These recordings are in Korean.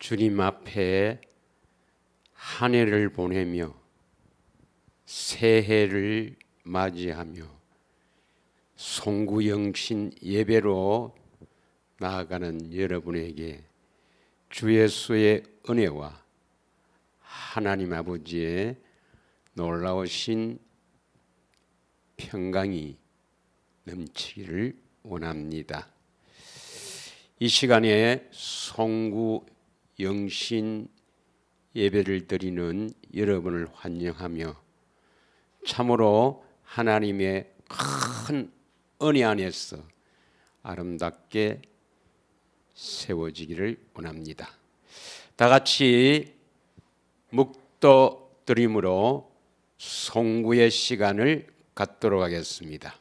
주님 앞에 한 해를 보내며 새해를 맞이하며 송구영신 예배로 나아가는 여러분에게 주 예수의 은혜와 하나님 아버지의 놀라우신 평강이 넘치기를 원합니다. 이 시간에 송구영신 예배를 드리는 여러분을 환영하며 참으로 하나님의 큰 은혜 안에서 아름답게 세워지기를 원합니다. 다 같이 묵도 드림으로 송구의 시간을 갖도록 하겠습니다.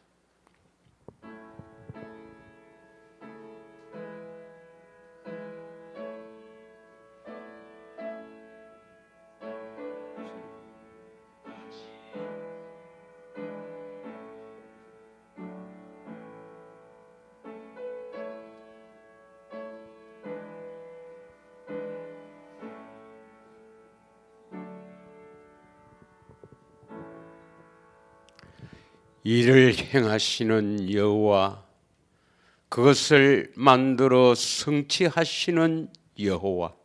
일을 행하시는 여호와, 그것을 만들어 성취하시는 여호와,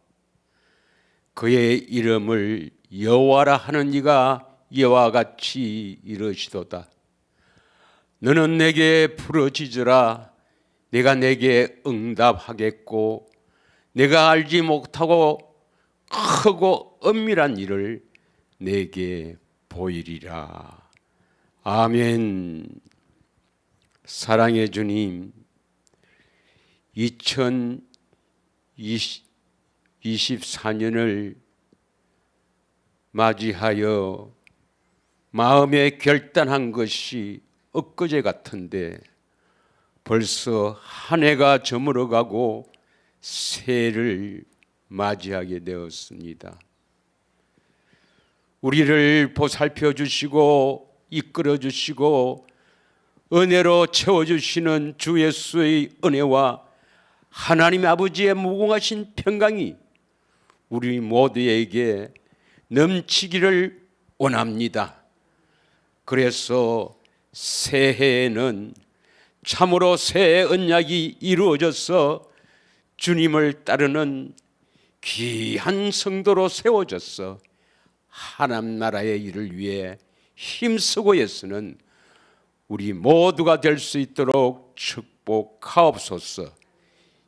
그의 이름을 여호와라 하는 이가 이와 같이 이르시도다. 너는 내게 부르짖으라. 내가 내게 응답하겠고 내가 알지 못하고 크고 엄밀한 일을 내게 보이리라. 아멘. 사랑의 주님, 2024년을 맞이하여 마음에 결단한 것이 엊그제 같은데 벌써 한 해가 저물어가고 새해를 맞이하게 되었습니다. 우리를 보살펴 주시고 이끌어 주시고 은혜로 채워주시는 주 예수의 은혜와 하나님 아버지의 무궁하신 평강이 우리 모두에게 넘치기를 원합니다. 그래서 새해에는 참으로 새 언약이 이루어져서 주님을 따르는 귀한 성도로 세워져서 하나님 나라의 일을 위해 힘쓰고 애쓰는 우리 모두가 될 수 있도록 축복하옵소서.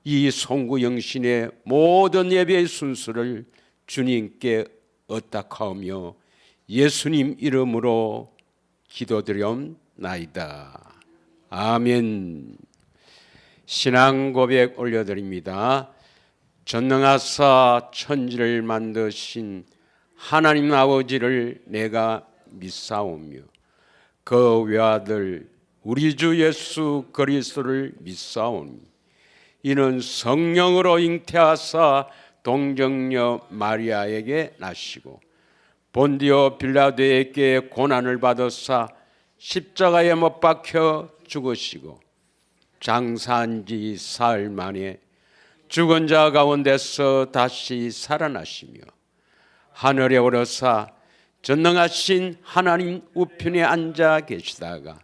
이 송구영신의 모든 예배의 순서를 주님께 의탁하오며 예수님 이름으로 기도드리옵나이다. 아멘. 신앙 고백 올려드립니다. 전능하사 천지를 만드신 하나님 아버지를 내가 믿사오며 그 외아들 우리 주 예수 그리스도를 믿사오니 이는 성령으로 잉태하사 동정녀 마리아에게 나시고 본디오 빌라도에게 고난을 받으사 십자가에 못 박혀 죽으시고 장사한 지 사흘 만에 죽은 자 가운데서 다시 살아나시며 하늘에 오르사 전능하신 하나님 우편에 앉아 계시다가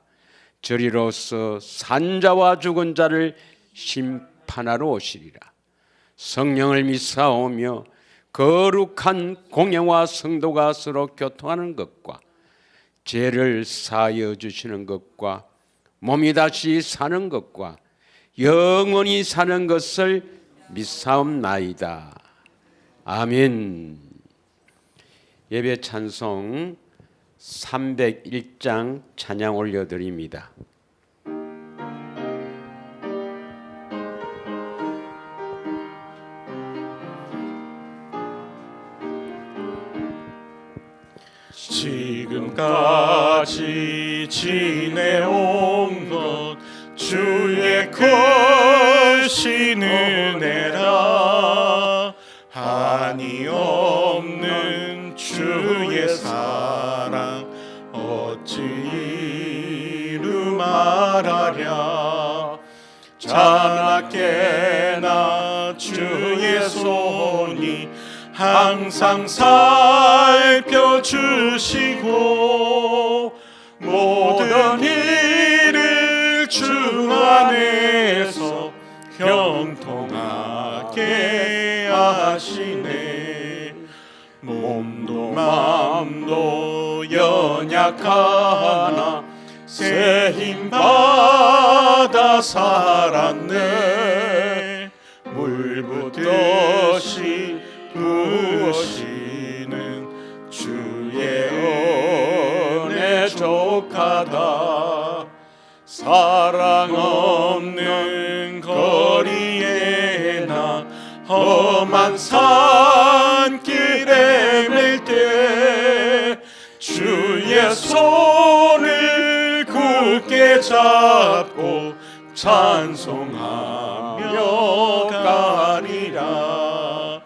저리로서 산자와 죽은 자를 심판하러 오시리라. 성령을 믿사오며 거룩한 공예와 성도가 서로 교통하는 것과 죄를 사하여 주시는 것과 몸이 다시 사는 것과 영원히 사는 것을 믿사옵나이다. 아멘. 예배 찬송 301장 찬양 올려드립니다. 지금까지 지내온 것 주의 크신 은혜라. 한이 없는 주의 사랑 어찌 이루 말하랴. 자나깨나 주의 손이 항상 살펴주시고 모든 일을 주 안에서 형통하게 하시네. 몸도 마음도 연약하나 새 힘 받아 살았네. 물 붓듯이 부으시는 주의 은혜 족하다. 사랑 없는 거리에 나 험한 산길에 맬 때 주의 손을 굳게 잡고 찬송하며 가리라.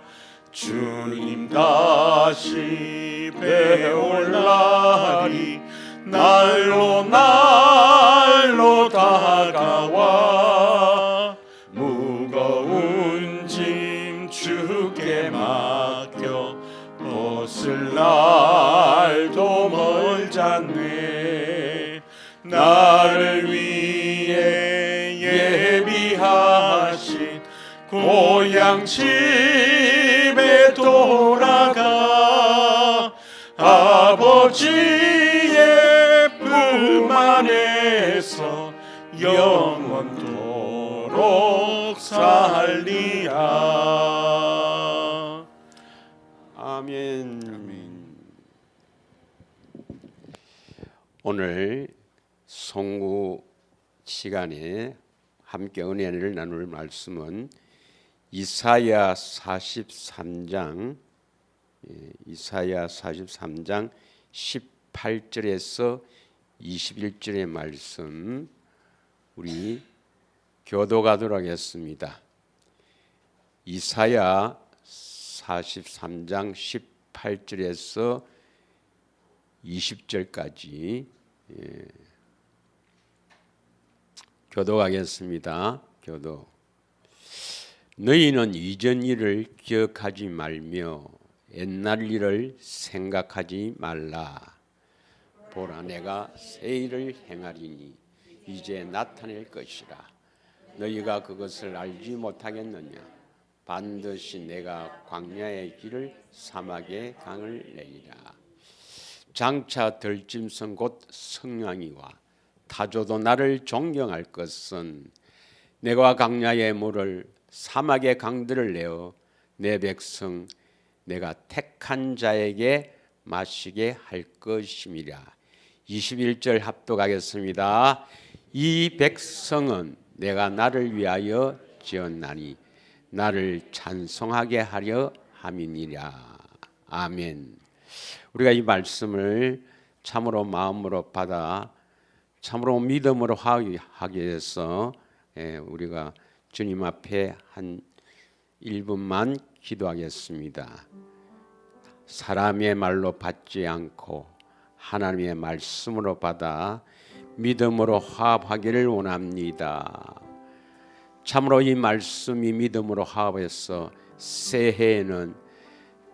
주님 다시 배올 날이 날로 날로 다가와 무거운 짐 주께 맡겨 벗을 날도 멀잖네. 나를 위해 예비하신 고향 집에 돌아가 아버지의 품 안에서 영원토록 살리라. 아멘. 오늘 송구 시간에 함께 은혜를 나눌 말씀은 이사야 43장 18절에서 21절의 말씀 우리 교도가도록 하겠습니다. 이사야 43장 18절에서 20절까지 교도하겠습니다. 교도. 너희는 이전 일을 기억하지 말며 옛날 일을 생각하지 말라. 보라, 내가 새 일을 행하리니 이제 나타낼 것이라. 너희가 그것을 알지 못하겠느냐? 반드시 내가 광야의 길을 사막의 강을 내리라. 장차 들짐승 곧 성냥이와 타조도 나를 존경할 것은 내가 광야의 물을 사막의 강들을 내어 내 백성 내가 택한 자에게 마시게 할 것임이라. 21절 합독하겠습니다. 이 백성은 내가 나를 위하여 지었나니 나를 찬송하게 하려 함이니라. 아멘. 우리가 이 말씀을 참으로 마음으로 받아 참으로 믿음으로 하기 위해서 우리가 주님 앞에 한 1분만 기도하겠습니다. 사람의 말로 받지 않고 하나님의 말씀으로 받아 믿음으로 화합하기를 원합니다. 참으로 이 말씀이 믿음으로 화합해서 새해에는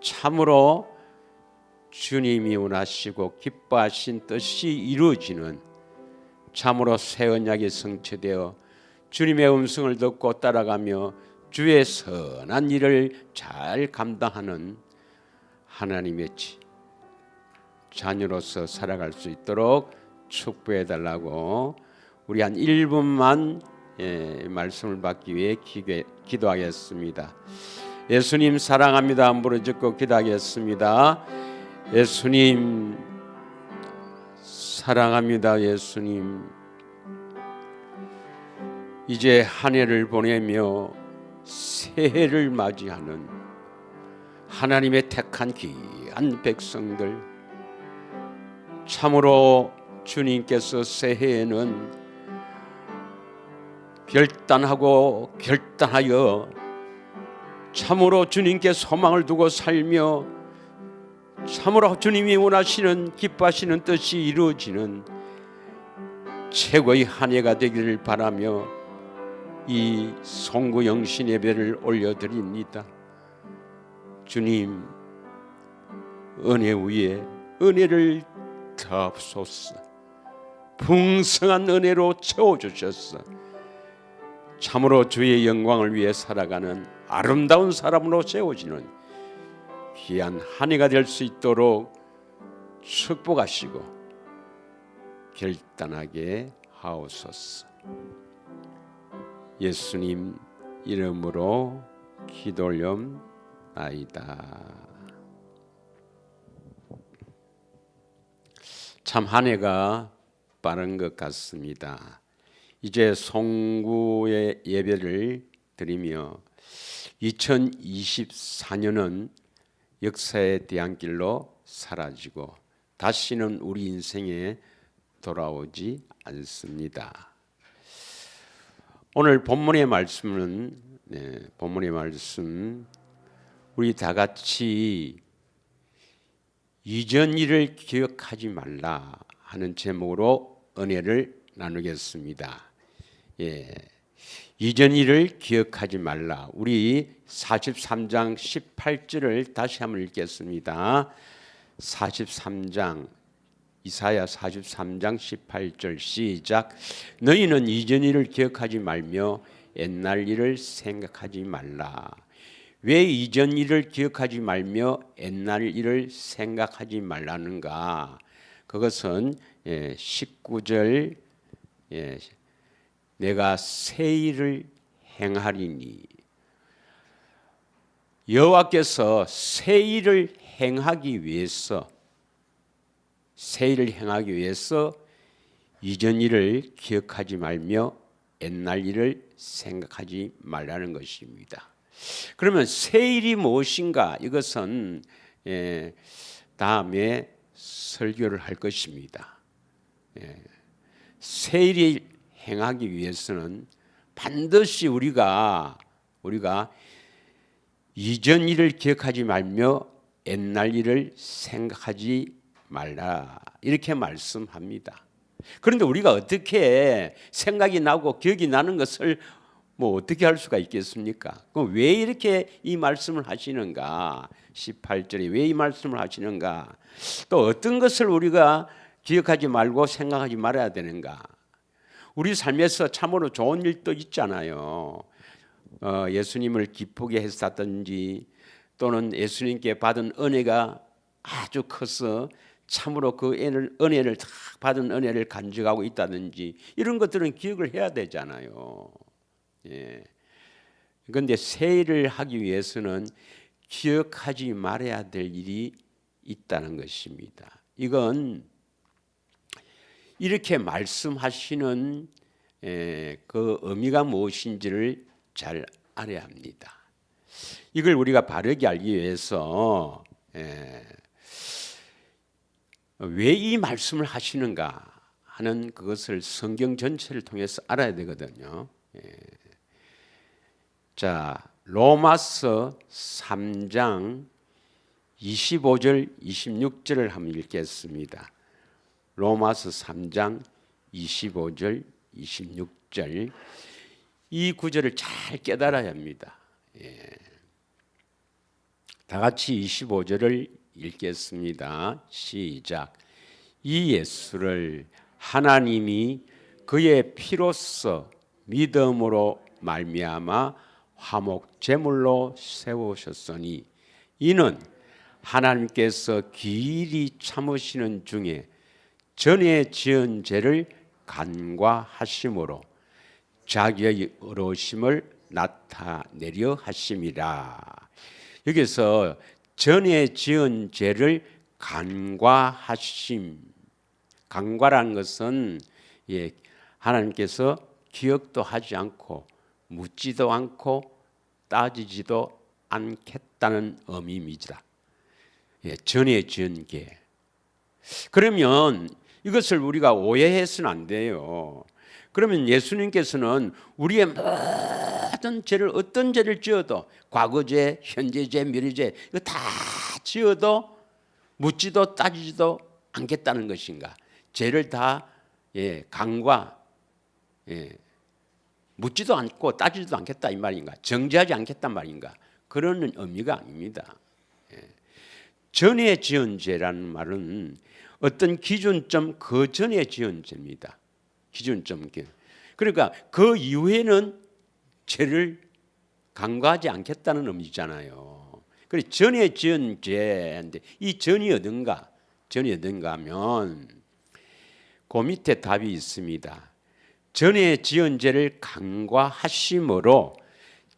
참으로 주님이 원하시고 기뻐하신 뜻이 이루어지는 참으로 새 언약이 성취되어 주님의 음성을 듣고 따라가며 주의 선한 일을 잘 감당하는 하나님의 자녀로서 살아갈 수 있도록 축복해 달라고 우리 한 1분만 말씀을 받기 위해 기도하겠습니다. 예수님 사랑합니다. 부르짖고 기도하겠습니다. 예수님 사랑합니다. 예수님 이제 한 해를 보내며 새해를 맞이하는 하나님의 택한 귀한 백성들 참으로 주님께서 새해에는 결단하여 참으로 주님께 소망을 두고 살며 참으로 주님이 원하시는 기뻐하시는 뜻이 이루어지는 최고의 한 해가 되기를 바라며 이 송구 영신 예배를 올려드립니다. 주님, 은혜 위에 은혜를 더하소서. 풍성한 은혜로 채워주셨어. 참으로 주의 영광을 위해 살아가는 아름다운 사람으로 세워지는 귀한 한 해가 될 수 있도록 축복하시고 결단하게 하옵소서. 예수님 이름으로 기도 올려옵나이다. 참 한 해가 빠른 것 같습니다. 이제 송구의 예배를 드리며 2024년은 역사의 대안길로 사라지고 다시는 우리 인생에 돌아오지 않습니다. 오늘 본문의 말씀은 본문의 말씀 우리 다 같이 이전 일을 기억하지 말라 하는 제목으로 은혜를 나누겠습니다. 이전 일을 기억하지 말라. 우리 43장 18절을 다시 한번 읽겠습니다. 43장 이사야 43장 18절 시작. 너희는 이전 일을 기억하지 말며 옛날 일을 생각하지 말라. 왜 이전 일을 기억하지 말며 옛날 일을 생각하지 말라는가? 그것은 19절 내가 새 일을 행하리니 여호와께서 새 일을 행하기 위해서 이전 일을 기억하지 말며 옛날 일을 생각하지 말라는 것입니다. 그러면 새 일이 무엇인가? 이것은 다음에 설교를 할 것입니다. 새 일을 행하기 위해서는 반드시 우리가 이전 일을 기억하지 말며 옛날 일을 생각하지 말라 이렇게 말씀합니다. 그런데 우리가 어떻게 생각이 나고 기억이 나는 것을 어떻게 할 수가 있겠습니까? 그럼 왜 이렇게 이 말씀을 하시는가? 18절에 왜 이 말씀을 하시는가? 또 어떤 것을 우리가 기억하지 말고 생각하지 말아야 되는가? 우리 삶에서 참으로 좋은 일도 있잖아요. 예수님을 기쁘게 했었든지 또는 예수님께 받은 은혜가 아주 커서 참으로 그 은혜를 받은 은혜를 간직하고 있다든지 이런 것들은 기억을 해야 되잖아요. 그런데 새 일을 하기 위해서는 기억하지 말아야 될 일이 있다는 것입니다. 이건 이렇게 말씀하시는 그 의미가 무엇인지를 잘 알아야 합니다. 이걸 우리가 바르게 알기 위해서 왜 이 말씀을 하시는가 하는 그것을 성경 전체를 통해서 알아야 되거든요. 자, 로마서 3장 25절 26절을 한번 읽겠습니다. 로마서 3장 25절 26절 이 구절을 잘 깨달아야 합니다. 다 같이 25절을 읽겠습니다. 시작. 이 예수를 하나님이 그의 피로써 믿음으로 말미암아 화목 제물로 세우셨으니 이는 하나님께서 길이 참으시는 중에 전에 지은 죄를 간과하심으로 자기의 의로우심을 나타내려 하심이라. 여기서 전에 지은 죄를 간과하심. 간과라는 것은 하나님께서 기억도 하지 않고 묻지도 않고 따지지도 않겠다는 의미입니다. 전에 지은 죄. 그러면 이것을 우리가 오해해서는 안 돼요. 그러면 예수님께서는 우리의 모든 죄를 어떤 죄를 지어도 과거죄, 현재죄, 미래죄 이거 다 지어도 묻지도 따지지도 않겠다는 것인가? 죄를 다 간과 묻지도 않고 따지지도 않겠다 이 말인가? 정죄하지 않겠단 말인가? 그런 의미가 아닙니다. 전에 지은 죄라는 말은 어떤 기준점 그 전에 지은 죄입니다. 기준점. 그러니까 그 이후에는 죄를 간과하지 않겠다는 의미잖아요. 그래 전에 지은 죄인데 이 전이 어딘가? 전이 어딘가 하면 그 밑에 답이 있습니다. 전에 지은 죄를 간과하심으로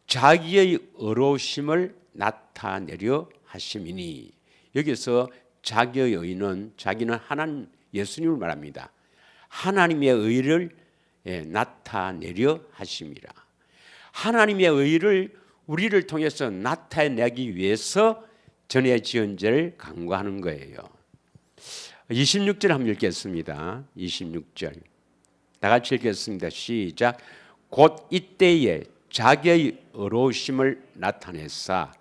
자기의 의로우심을 나타내려 하심이니, 여기서 자기의 의는, 자기는 하나님 예수님을 말합니다. 하나님의 의를 나타내려 하심이라. 하나님의 의를 우리를 통해서 나타내기 위해서 전에 지은 죄를 간과하는 거예요. 26절 한번 읽겠습니다. 26절 다 같이 읽겠습니다. 시작. 곧 이때에 자기의 의로우심을 나타내사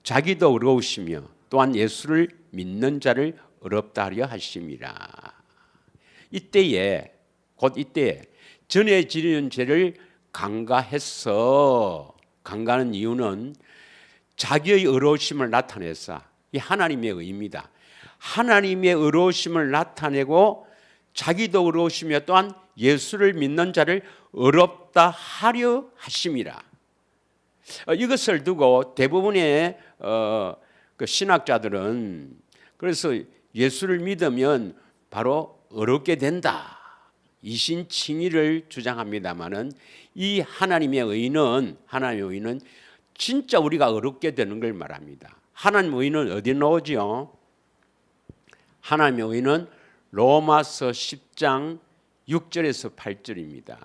자기도 의로우시며 또한 예수를 믿는 자를 의롭다 하려 하심이라. 이때에, 곧 이때에 전에 지은 죄를 간과해서, 간과하는 이유는 자기의 의로우심을 나타내사, 이 하나님의 의입니다. 하나님의 의로우심을 나타내고 자기도 의로우시며 또한 예수를 믿는 자를 의롭다 하려 하심이라. 이것을 두고 대부분의 그 신학자들은 그래서 예수를 믿으면 바로 의롭게 된다, 이신칭의를 주장합니다마는 이 하나님의 의는 진짜 우리가 의롭게 되는 걸 말합니다. 하나님의 의는 어디 나오지요? 하나님의 의는 로마서 10장 6절에서 8절입니다.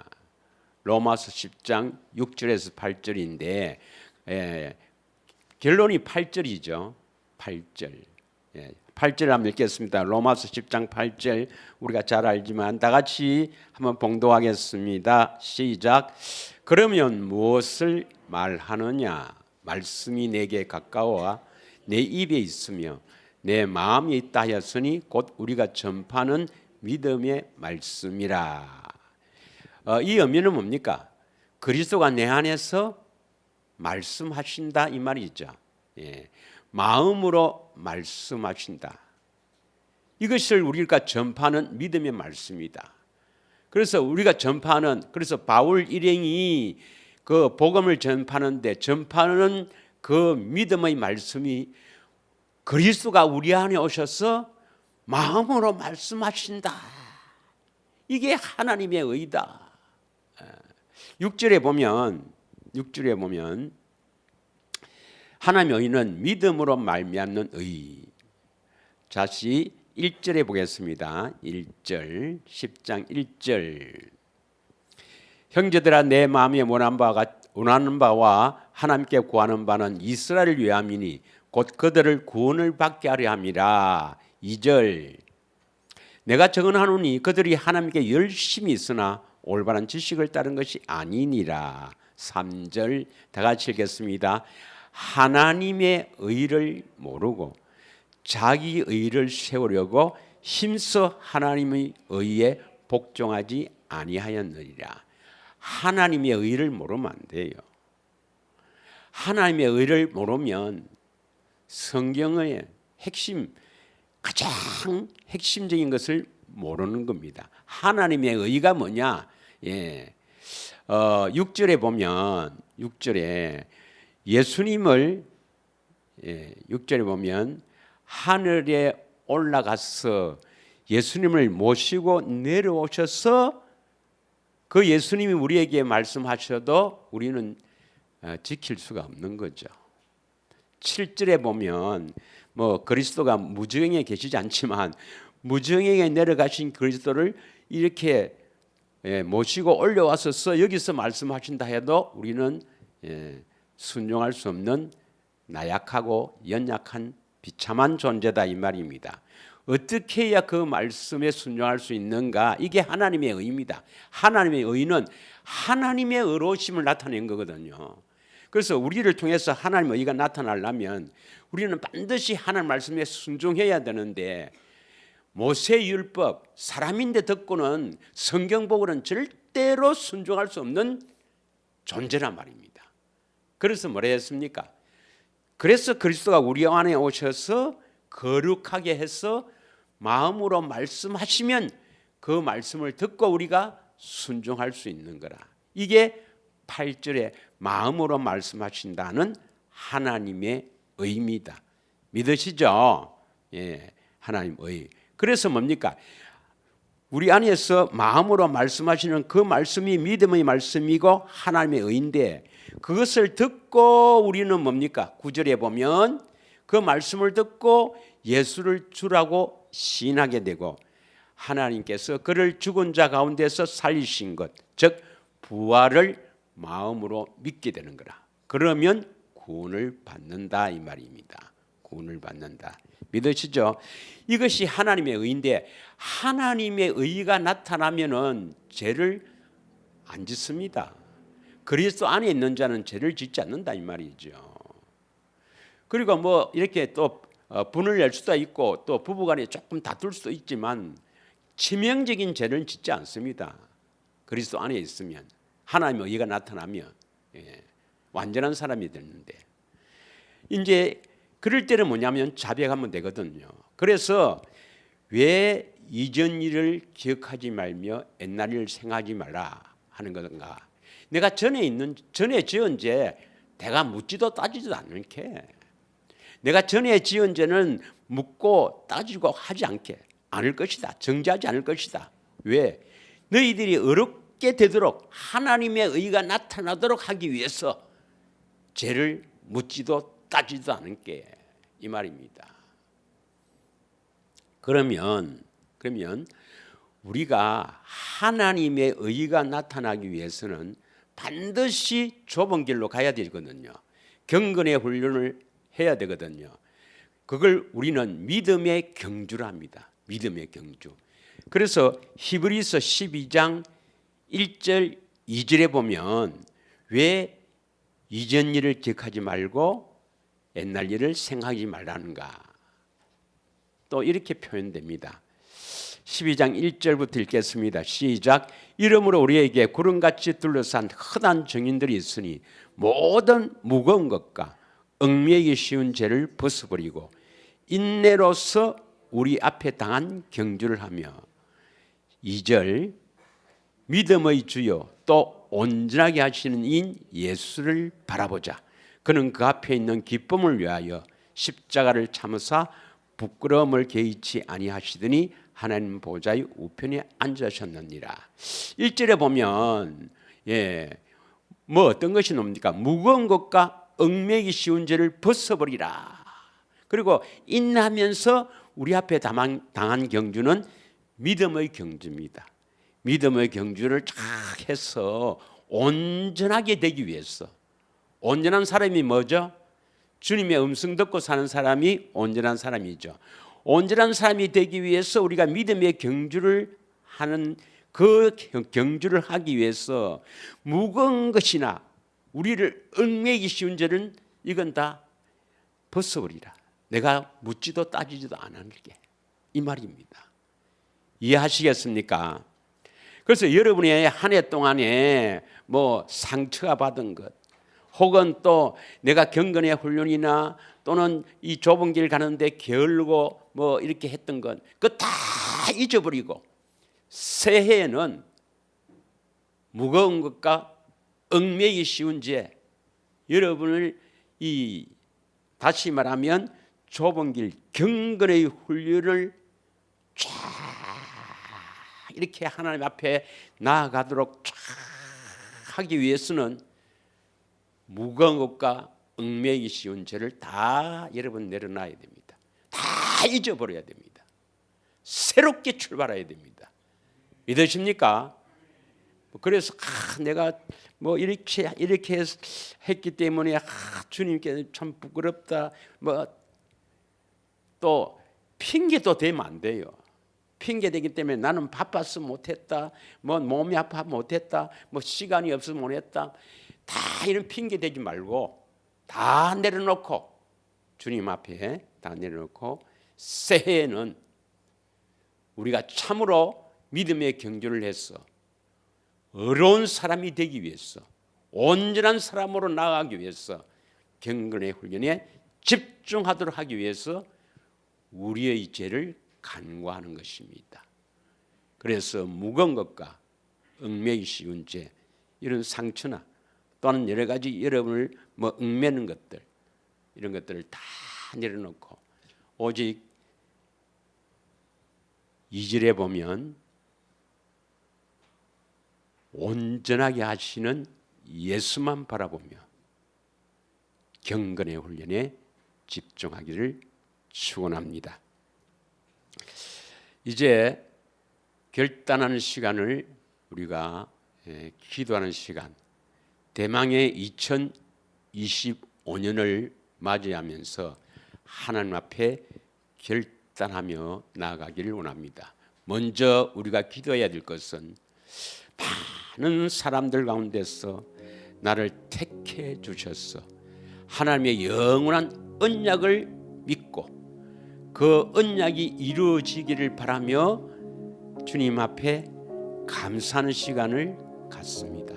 로마서 10장 6절에서 8절인데 결론이 8절이죠. 8절. 8절 한번 읽겠습니다. 로마서 10장 8절 우리가 잘 알지만 다 같이 한번 봉독하겠습니다. 시작. 그러면 무엇을 말하느냐? 말씀이 내게 가까워 내 입에 있으며 내 마음에 있다 하였으니 곧 우리가 전파하는 믿음의 말씀이라. 이 의미는 뭡니까? 그리스도가 내 안에서 말씀하신다 이 말이죠. 마음으로 말씀하신다. 이것을 우리가 전파하는 믿음의 말씀이다. 그래서 우리가 전파하는, 그래서 바울 일행이 그 복음을 전파하는 그 믿음의 말씀이 그리스도가 우리 안에 오셔서 마음으로 말씀하신다. 이게 하나님의 의다. 6절에 보면 하나님의 의는 믿음으로 말미암는 의. 다시 1절에 보겠습니다. 1절 10장 1절 형제들아 내 마음에 원하는 바와 하나님께 구하는 바는 이스라엘을 위함이니 곧 그들을 구원을 받게 하려 함이라. 2절 내가 증언하노니 그들이 하나님께 열심히 있으나 올바른 지식을 따른 것이 아니니라. 3절 다 같이 읽겠습니다. 하나님의 의를 모르고 자기 의를 세우려고 힘써 하나님의 의에 복종하지 아니하였느니라. 하나님의 의를 모르면 안 돼요. 하나님의 의를 모르면 성경의 가장 핵심적인 것을 모르는 겁니다. 하나님의 의가 뭐냐? 6절에 보면 6절에 예수님을 6절에 보면 하늘에 올라가서 예수님을 모시고 내려오셔서 그 예수님이 우리에게 말씀하셔도 우리는 지킬 수가 없는 거죠. 7절에 보면 뭐 그리스도가 무저행에 계시지 않지만 무저행에 내려가신 그리스도를 이렇게 모시고 올려와서 여기서 말씀하신다 해도 우리는 순종할 수 없는 나약하고 연약한 비참한 존재다 이 말입니다. 어떻게 해야 그 말씀에 순종할 수 있는가? 이게 하나님의 의입니다. 하나님의 의는 하나님의 의로우심을 나타낸 거거든요. 그래서 우리를 통해서 하나님의 의가 나타나려면 우리는 반드시 하나님 말씀에 순종해야 되는데 모세의 율법 사람인데 듣고는 성경 보고는 절대로 순종할 수 없는 존재란 말입니다. 그래서 뭐라 했습니까? 그래서 그리스도가 우리 안에 오셔서 거룩하게 해서 마음으로 말씀하시면 그 말씀을 듣고 우리가 순종할 수 있는 거라. 이게 8절에 마음으로 말씀하신다는 하나님의 의입니다. 믿으시죠? 예, 하나님의. 그래서 뭡니까? 우리 안에서 마음으로 말씀하시는 그 말씀이 믿음의 말씀이고 하나님의 의인데, 그것을 듣고 우리는 뭡니까? 9절에 보면 그 말씀을 듣고 예수를 주라고 시인하게 되고 하나님께서 그를 죽은 자 가운데서 살리신 것, 즉 부활을 마음으로 믿게 되는 거라. 그러면 구원을 받는다 이 말입니다. 구원을 받는다. 믿으시죠? 이것이 하나님의 의인데, 하나님의 의가 나타나면은 죄를 안 짓습니다. 그리스도 안에 있는 자는 죄를 짓지 않는다 이 말이죠. 그리고 뭐 이렇게 또 분을 낼 수도 있고 또 부부간에 조금 다툴 수도 있지만 치명적인 죄를 짓지 않습니다. 그리스도 안에 있으면, 하나님의 의가 나타나면 완전한 사람이 되는데, 이제 그럴 때는 뭐냐면 자백하면 되거든요. 그래서 왜 이전 일을 기억하지 말며 옛날 일을 생각하지 말라 하는 건가? 내가 전에 지은 죄 내가 묻지도 따지지도 않게, 내가 전에 지은 죄는 묻고 따지고 하지 않을 것이다. 정죄하지 않을 것이다. 왜? 너희들이 어렵게 되도록 하나님의 의가 나타나도록 하기 위해서 죄를 묻지도 따지도 않게, 이 말입니다. 그러면 우리가 하나님의 의가 나타나기 위해서는 반드시 좁은 길로 가야 되거든요. 경건의 훈련을 해야 되거든요. 그걸 우리는 믿음의 경주라 합니다. 믿음의 경주. 그래서 히브리서 12장 1절 2절에 보면 왜 이전 일을 기억하지 말고 옛날 일을 생각하지 말라는가, 또 이렇게 표현됩니다. 12장 1절부터 읽겠습니다. 시작. 이러므로 우리에게 구름같이 둘러싼 흔한 증인들이 있으니 모든 무거운 것과 얽매이기 쉬운 죄를 벗어버리고 인내로서 우리 앞에 당한 경주를 하며, 2절 믿음의 주요 또 온전하게 하시는 이인 예수를 바라보자. 그는 그 앞에 있는 기쁨을 위하여 십자가를 참으사 부끄러움을 개의치 아니하시더니 하나님 보좌의 우편에 앉으셨느니라. 1절에 보면 뭐 어떤 것이 뭡니까? 무거운 것과 얽매이기 쉬운 죄를 벗어버리라. 그리고 인하면서 우리 앞에 당한 경주는 믿음의 경주입니다. 믿음의 경주를 쫙 해서 온전하게 되기 위해서, 온전한 사람이 뭐죠? 주님의 음성 듣고 사는 사람이 온전한 사람이죠. 온전한 사람이 되기 위해서 우리가 믿음의 경주를 하는, 그 경주를 하기 위해서 무거운 것이나 우리를 얽매이기 쉬운 죄는 이건 다 벗어버리라. 내가 묻지도 따지지도 않을게, 이 말입니다. 이해하시겠습니까? 그래서 여러분의 한 해 동안에 뭐 상처가 받은 것, 혹은 또 내가 경건의 훈련이나 또는 이 좁은 길 가는데 게을르고 뭐 이렇게 했던 건 그거 다 잊어버리고 새해에는 무거운 것과 얽매이기 쉬운 죄, 여러분을 다시 말하면 좁은 길 경건의 훈련을 쫙 이렇게 하나님 앞에 나아가도록 쫙 하기 위해서는 무거운 것과 얽매이기 쉬운 죄를 다 여러분 내려놔야 됩니다. 다 잊어버려야 됩니다. 새롭게 출발해야 됩니다. 믿으십니까? 그래서 내가 뭐 이렇게 했기 때문에 주님께 참 부끄럽다, 뭐 또 핑계도 대면 안 돼요. 핑계 대기 때문에 나는 바빠서 못했다, 뭐 몸이 아파 못했다, 뭐 시간이 없어서 못했다, 다 이런 핑계 대지 말고 다 내려놓고, 주님 앞에 다 내려놓고 새해에는 우리가 참으로 믿음의 경주를 해서 어려운 사람이 되기 위해서, 온전한 사람으로 나아가기 위해서 경건의 훈련에 집중하도록 하기 위해서 우리의 죄를 간구하는 것입니다. 그래서 무거운 것과 얽매기 쉬운 죄, 이런 상처나 또는 여러 가지 여러분을 얽매는 것들, 이런 것들을 다 내려놓고 오직 2절에 보면 온전하게 하시는 예수만 바라보며 경건의 훈련에 집중하기를 축원합니다. 이제 결단하는 시간을 우리가 기도하는 시간, 대망의 2025년을 맞이하면서 하나님 앞에 결단하며 나아가기를 원합니다. 먼저 우리가 기도해야 될 것은 많은 사람들 가운데서 나를 택해 주셔서 하나님의 영원한 언약을 믿고 그 언약이 이루어지기를 바라며 주님 앞에 감사하는 시간을 갖습니다.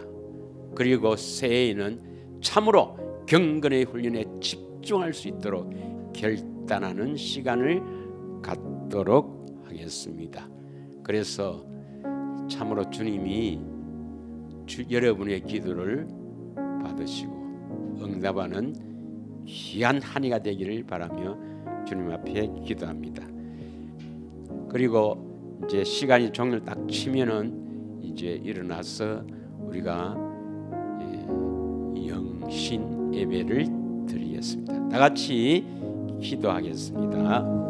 그리고 새해에는 참으로 경건의 훈련에 집중할 수 있도록 결단하는 시간을 갖도록 하겠습니다. 그래서 참으로 주님이 여러분의 기도를 받으시고 응답하는 귀한 한 해가 되기를 바라며 주님 앞에 기도합니다. 그리고 이제 시간이 종을 딱 치면은 이제 일어나서 우리가 영신 예배를 드리겠습니다. 다 같이 기도하겠습니다.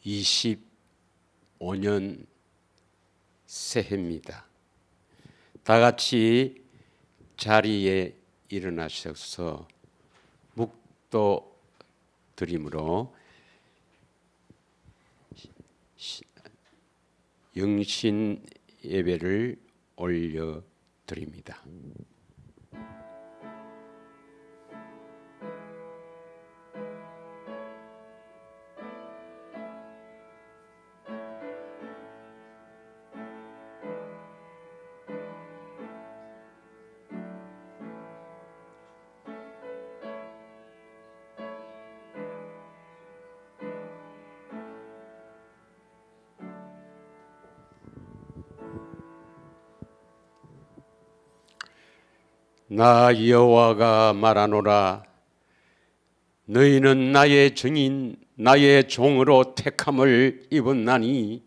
2025년 새해입니다. 다 같이 자리에 일어나셔서 묵도 드림으로 영신 예배를 올려 드립니다. 나 여호와가 말하노라. 너희는 나의 증인 나의 종으로 택함을 입었나니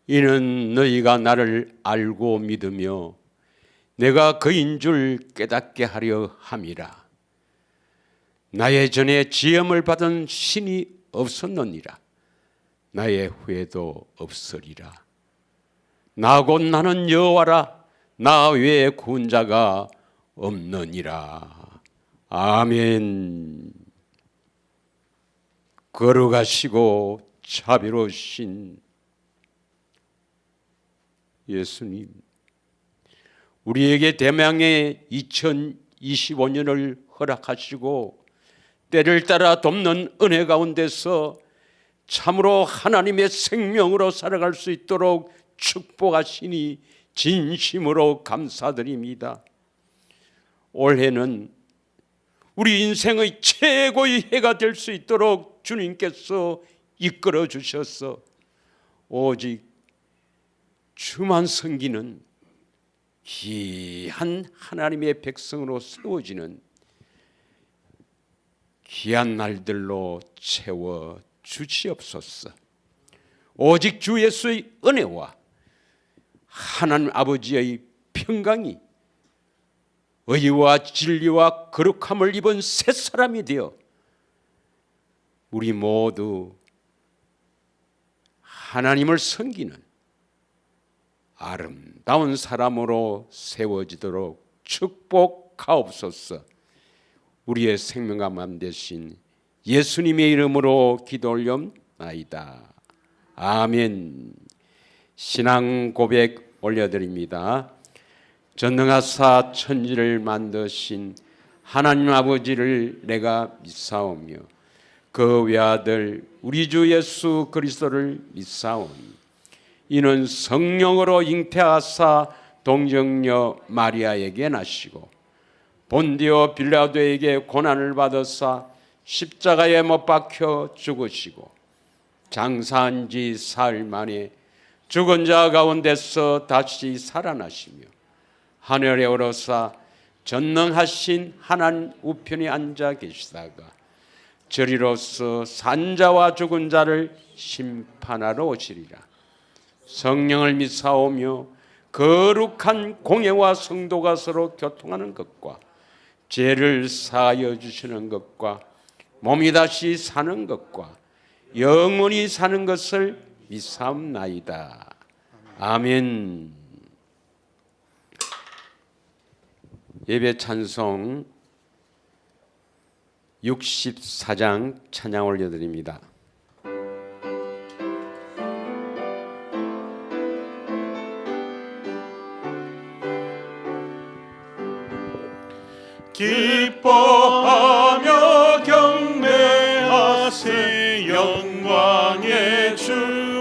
이는 너희가 나를 알고 믿으며 내가 그인 줄 깨닫게 하려 함이라. 나의 전에 지음을 받은 신이 없었느니라. 나의 후에도 없으리라. 나 곧 나는 여호와라. 나 외에 구원자가 없느니라. 아멘. 걸어가시고 자비로우신 예수님, 우리에게 대망의 2025년을 허락하시고 때를 따라 돕는 은혜 가운데서 참으로 하나님의 생명으로 살아갈 수 있도록 축복하시니 진심으로 감사드립니다. 올해는 우리 인생의 최고의 해가 될 수 있도록 주님께서 이끌어 주셔서 오직 주만 섬기는 귀한 하나님의 백성으로 세워지는 귀한 날들로 채워 주시옵소서. 오직 주 예수의 은혜와 하나님 아버지의 평강이 의와 진리와 거룩함을 입은 새 사람이 되어 우리 모두 하나님을 섬기는 아름다운 사람으로 세워지도록 축복하옵소서. 우리의 생명감 되신 예수님의 이름으로 기도 올려나이다. 아멘. 신앙 고백 올려드립니다. 전능하사 천지를 만드신 하나님 아버지를 내가 믿사오며 그 외아들 우리 주 예수 그리스도를 믿사오니 이는 성령으로 잉태하사 동정녀 마리아에게 나시고 본디오 빌라도에게 고난을 받으사 십자가에 못 박혀 죽으시고 장사한 지 사흘 만에 죽은 자 가운데서 다시 살아나시며 하늘에 오르사 전능하신 하나님 우편에 앉아 계시다가 저리로서 산자와 죽은 자를 심판하러 오시리라. 성령을 믿사오며 거룩한 공예와 성도가 서로 교통하는 것과 죄를 사하여 주시는 것과 몸이 다시 사는 것과 영원히 사는 것을 믿사옵나이다. 아멘. 예배 찬송 64장 찬양 올려드립니다. 기뻐하며 경배하세 영광의 주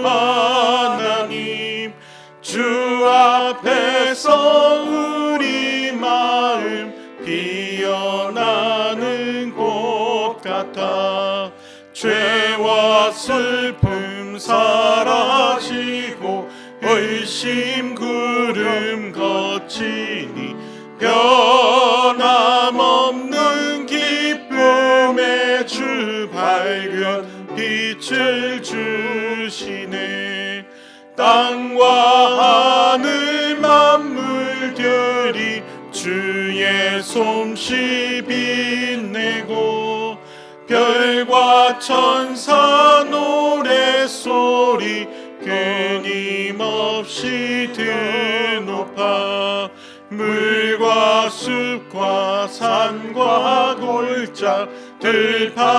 하나님. 주 앞에서 우리 마음 피어나는 꽃 같아 죄와 슬픔 사라지고 의심 구름 거치니 변함없는 기쁨의 주 밝은 빛을 주시네. 땅과 하늘 만물들이 주의 솜씨 빛내고 별 별과 천사 노래소리 끊임없이 드높아 물과 숲과 산과 골짜 들판이나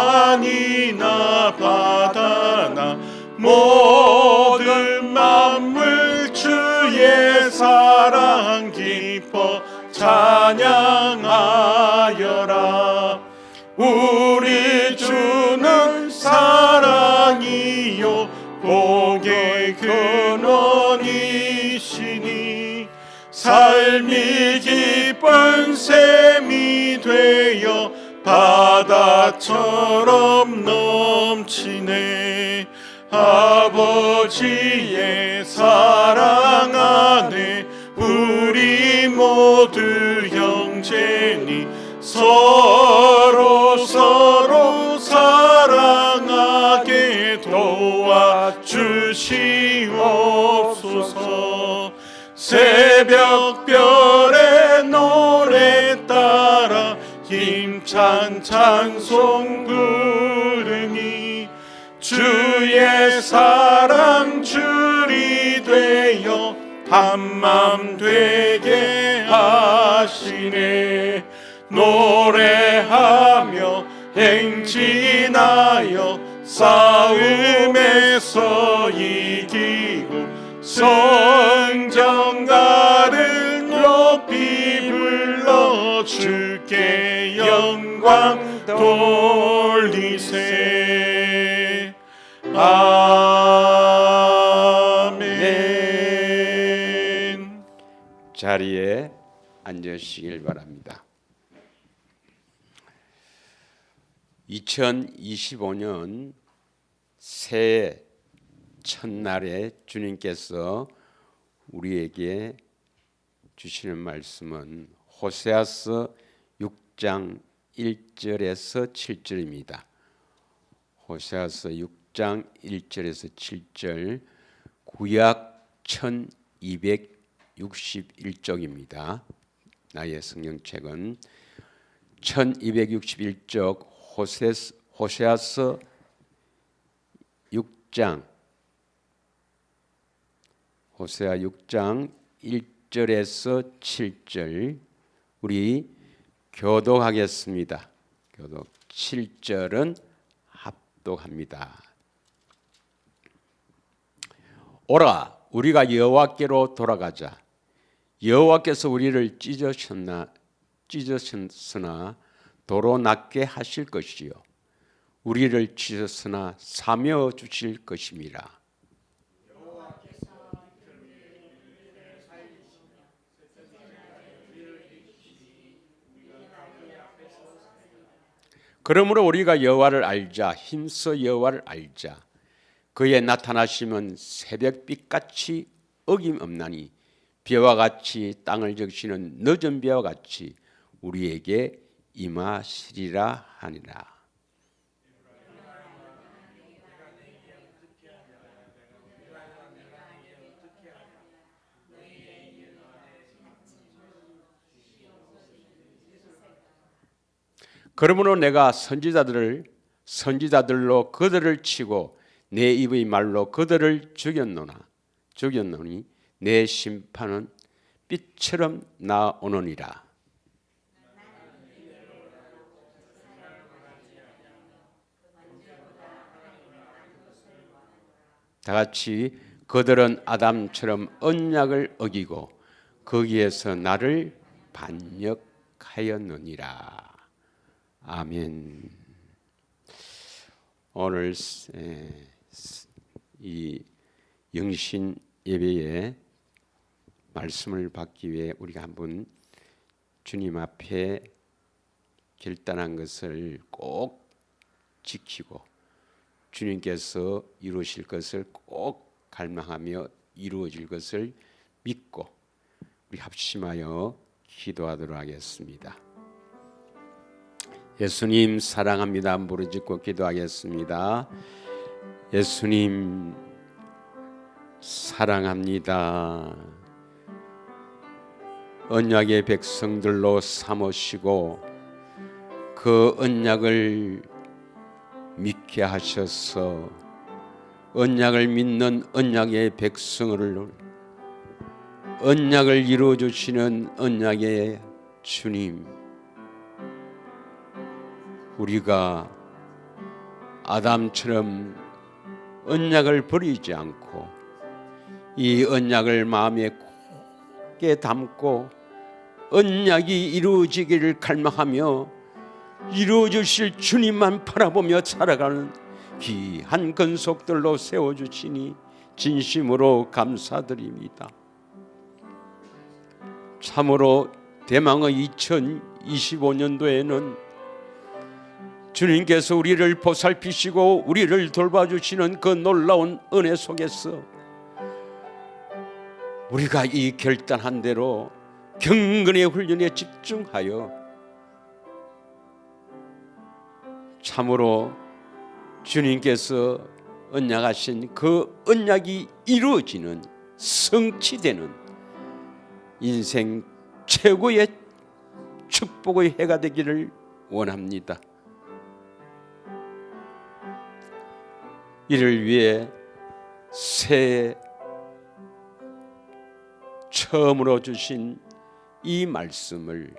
바다나 모든 만물 주의 사랑 기뻐 찬양하여라. 우리 주는 사랑이요 복의 근원이시니 삶이 기쁜 샘이 되어 바다처럼 넘치네. 아버지의 사랑 안에 우리 모두 형제니 서로 사랑하게 도와주시옵소서. 새벽별의 노래 따라 힘찬 찬송 부르니 주의 사랑 줄이 되어 한맘 되게 하시네. 노래하며 행진하여 싸움에서 이기고 성전가를 높이 불러 주께 영광 돌리세. 아멘. 자리에 앉으시길 바랍니다. 2025년 새해 첫날에 주님께서 우리에게 주시는 말씀은 호세아서 6장 1절에서 7절입니다. 호세아서 6장 1절에서 7절, 구약 1261쪽입니다. 나의 성경책은 1261쪽 호세아서 6장 호세아 6장 1절에서 7절 우리 교독하겠습니다. 교독 7절은 합독합니다. 오라 우리가 여호와께로 돌아가자. 여호와께서 우리를 찢으셨으나 도로 낫게 하실 것이요 우리를 찢으셨으나 사며 주실 것임이라. 그러므로 우리가 여호와를 알자. 힘써 여호와를 알자. 그의 나타나심은 새벽빛같이 어김없나니 비와 같이 땅을 적시는 늦은 비와 같이 우리에게 임하시리라 하니라. 그러므로 내가 선지자들로 그들을 치고 내 입의 말로 그들을 죽였노니 내 심판은 빛처럼 나오느니라. 다 같이 그들은 아담처럼 언약을 어기고 거기에서 나를 반역하였느니라. 아멘. 오늘 이 영신 예배에 말씀을 받기 위해 우리가 한번 주님 앞에 결단한 것을 꼭 지키고 주님께서 이루실 것을 꼭 갈망하며 이루어질 것을 믿고 우리 합심하여 기도하도록 하겠습니다. 예수님 사랑합니다. 무릎 짓고 기도하겠습니다. 예수님 사랑합니다. 언약의 백성들로 삼으시고 그 언약을 믿게 하셔서 언약을 믿는 언약의 백성을, 언약을 이루어 주시는 언약의 주님, 우리가 아담처럼 언약을 버리지 않고 이 언약을 마음에 굳게 담고 언약이 이루어지기를 갈망하며 이루어 주실 주님만 바라보며 살아가는 귀한 근속들로 세워주시니 진심으로 감사드립니다. 참으로 대망의 2025년도에는 주님께서 우리를 보살피시고 우리를 돌봐주시는 그 놀라운 은혜 속에서 우리가 이 결단한 대로 경건의 훈련에 집중하여 참으로 주님께서 언약하신 그 언약이 이루어지는 성취되는 인생 최고의 축복의 해가 되기를 원합니다. 이를 위해 새해 처음으로 주신 이 말씀을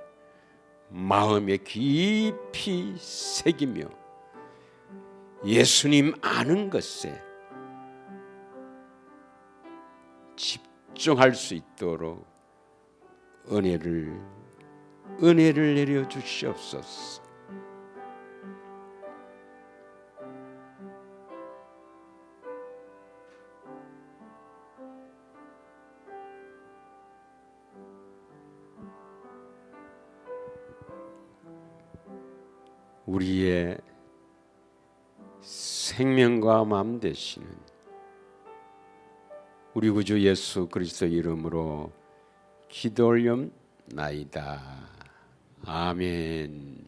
마음에 깊이 새기며 예수님 아는 것에 집중할 수 있도록 은혜를 내려 주시옵소서. 우리의 생명과 마음 되시는 우리 구주 예수 그리스도 이름으로 기도 올리옵나이다. 아멘.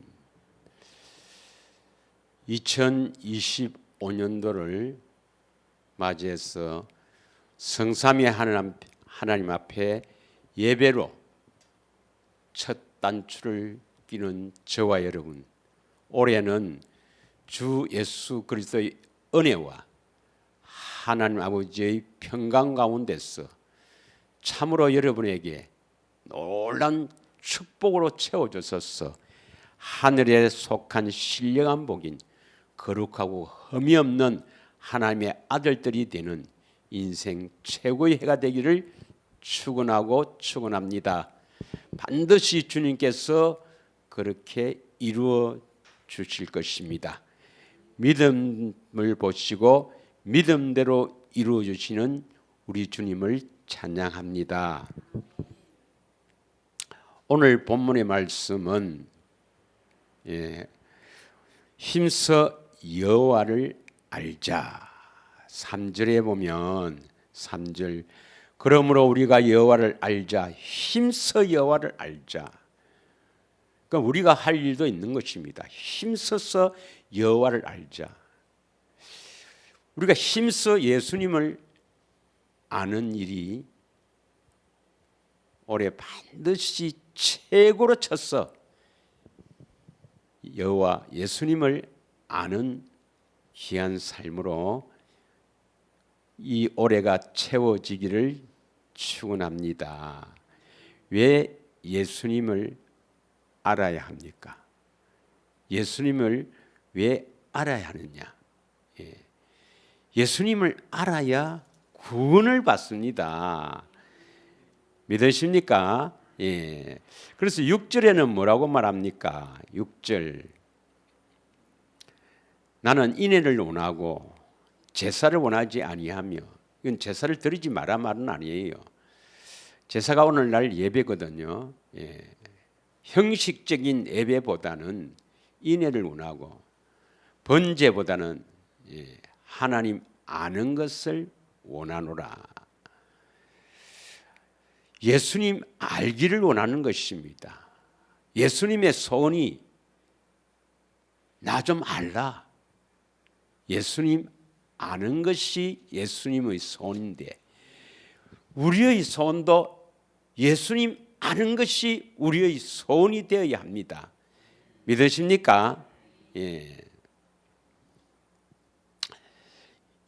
2025년도를 맞이해서 성삼위 하나님 앞에 예배로 첫 단추를 끼는 저와 여러분, 올해는 주 예수 그리스도의 은혜와 하나님 아버지의 평강 가운데서 참으로 여러분에게 놀라운 축복으로 채워주셔서 하늘에 속한 신령한 복인 거룩하고 흠이 없는 하나님의 아들들이 되는 인생 최고의 해가 되기를 축원합니다. 반드시 주님께서 그렇게 이루어 주실 것입니다. 믿음을 보시고 믿음대로 이루어 주시는 우리 주님을 찬양합니다. 오늘 본문의 말씀은 힘써 여호와를 알자. 3절에 보면 3절 그러므로 우리가 여호와를 알자. 힘써 여호와를 알자. 그러니까 우리가 할 일도 있는 것입니다. 힘써서 여호와를 알자. 우리가 힘써 예수님을 아는 일이 올해 반드시 최고로 쳐서 여호와 예수님을 아는 귀한 삶으로 이 올해가 채워지기를 축원합니다. 왜 예수님을 알아야 합니까? 예수님을 왜 알아야 하느냐? 예수님을 알아야 구원을 받습니다. 믿으십니까? 그래서 6절에는 뭐라고 말합니까? 6절 나는 인애를 원하고 제사를 원하지 아니하며, 이건 제사를 드리지 마라 말은 아니에요. 제사가 오늘날 예배거든요. 형식적인 예배보다는 인애를 원하고 번제보다는 하나님 아는 것을 원하노라. 예수님 알기를 원하는 것입니다. 예수님의 소원이 나 좀 알라. 예수님 아는 것이 예수님의 소원인데 우리의 소원도 예수님 아는 것이 우리의 소원이 되어야 합니다. 믿으십니까?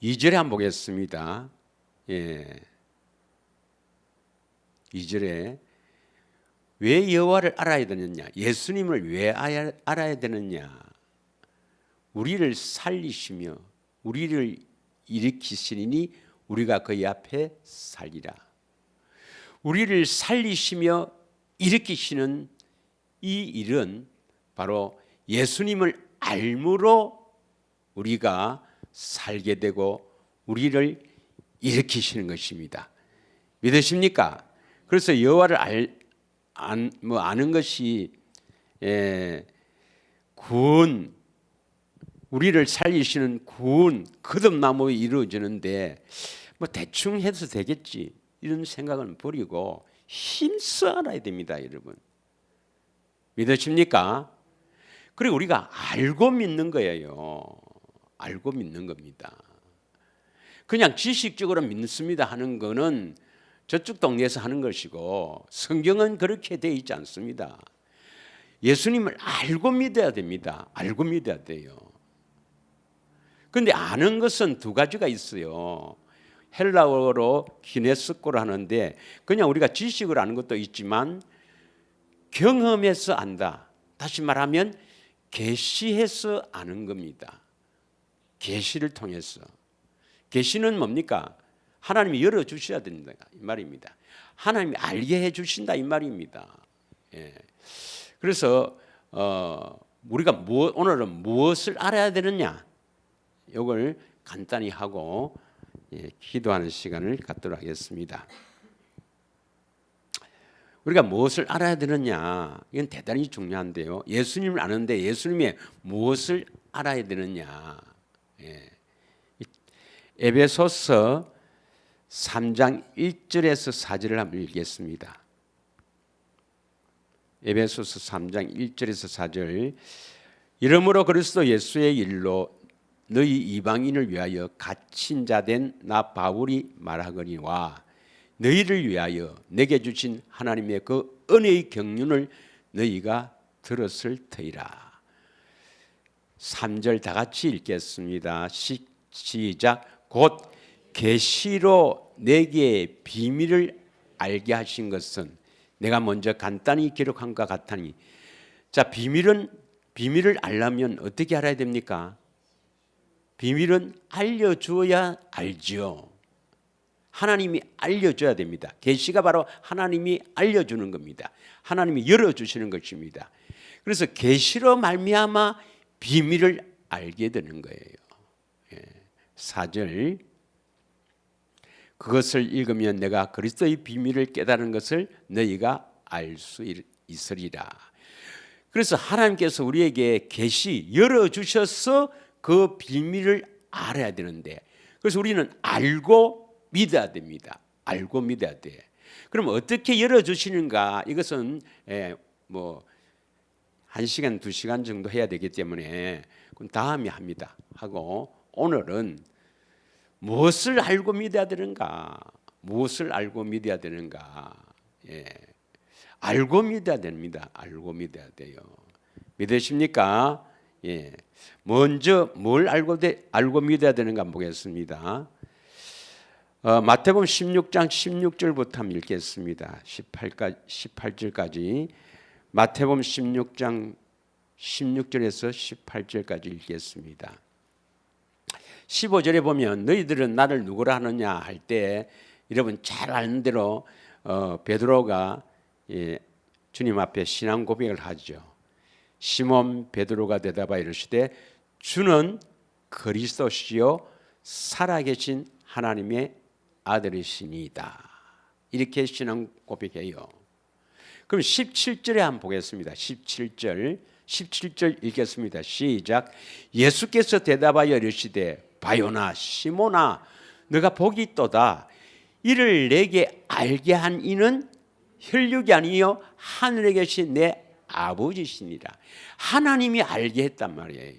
2절에 한번 보겠습니다. 2절에 왜 여호와를 알아야 되느냐? 예수님을 왜 알아야 되느냐? 우리를 살리시며 우리를 일으키시니 우리가 그의 앞에 살리라. 우리를 살리시며 일으키시는 이 일은 바로 예수님을 알므로 우리가 살게 되고 우리를 일으키시는 것입니다. 믿으십니까? 그래서 여호와를 아는 것이 구원, 우리를 살리시는 구원, 거듭남으로 이루어지는데 뭐 대충 해도 되겠지 이런 생각은 버리고 힘써 알아야 됩니다, 여러분. 믿으십니까? 그리고 우리가 알고 믿는 거예요. 알고 믿는 겁니다. 그냥 지식적으로 믿습니다 하는 거는 저쪽 동네에서 하는 것이고 성경은 그렇게 되어 있지 않습니다. 예수님을 알고 믿어야 됩니다. 알고 믿어야 돼요. 그런데 아는 것은 두 가지가 있어요. 헬라어로 기네스코를 하는데 그냥 우리가 지식을 아는 것도 있지만 경험해서 안다. 다시 말하면 계시해서 아는 겁니다. 계시를 통해서. 계시는 뭡니까? 하나님이 열어주셔야 된다 이 말입니다. 하나님이 알게 해주신다 이 말입니다. 그래서 우리가 오늘은 무엇을 알아야 되느냐 이걸 간단히 하고 기도하는 시간을 갖도록 하겠습니다. 우리가 무엇을 알아야 되느냐 이건 대단히 중요한데요. 예수님을 아는데 예수님의 무엇을 알아야 되느냐. 에베소서 3장 1절에서 4절을 한번 읽겠습니다. 에베소서 3장 1절에서 4절. 이러므로 그리스도 예수의 일로 너희 이방인을 위하여 갇힌 자 된 나 바울이 말하거니와 너희를 위하여 내게 주신 하나님의 그 은혜의 경륜을 너희가 들었을 터이라. 3절 다 같이 읽겠습니다. 시작. 곧 계시로 내게 비밀을 알게 하신 것은 내가 먼저 간단히 기록한 것 같으니. 자, 비밀을 알려면 어떻게 알아야 됩니까? 비밀은 알려줘야 알죠. 하나님이 알려줘야 됩니다. 계시가 바로 하나님이 알려주는 겁니다. 하나님이 열어주시는 것입니다. 그래서 계시로 말미암아 비밀을 알게 되는 거예요. 4절. 그것을 읽으면 내가 그리스도의 비밀을 깨달은 것을 너희가 알 수 있으리라. 그래서 하나님께서 우리에게 계시 열어주셔서 그 비밀을 알아야 되는데, 그래서 우리는 알고 믿어야 됩니다. 알고 믿어야 돼. 그럼 어떻게 열어주시는가? 이것은 뭐 1시간, 2시간 정도 해야 되기 때문에 그럼 다음에 합니다. 하고 오늘은 무엇을 알고 믿어야 되는가? 무엇을 알고 믿어야 되는가? 알고 믿어야 됩니다. 알고 믿어야 돼요. 믿으십니까? 먼저 뭘 알고 믿어야 되는가 보겠습니다. 마태복음 16장 16절부터 한번 읽겠습니다. 18절까지. 마태복음 16장 16절에서 18절까지 읽겠습니다. 15절에 보면 너희들은 나를 누구라 하느냐 할 때 여러분 잘 아는 대로 베드로가 주님 앞에 신앙 고백을 하죠. 시몬 베드로가 대답하여 이르시되 주는 그리스도시요 살아계신 하나님의 아들이시니이다. 이렇게 신앙 고백해요. 그럼 17절에 한번 보겠습니다. 17절 읽겠습니다. 시작. 예수께서 대답하여 이르시되 바요나 시몬아 너가 복이 있도다. 이를 내게 알게 한 이는 혈육이 아니요 하늘에 계신 내 아버지시니라. 하나님이 알게 했단 말이에요.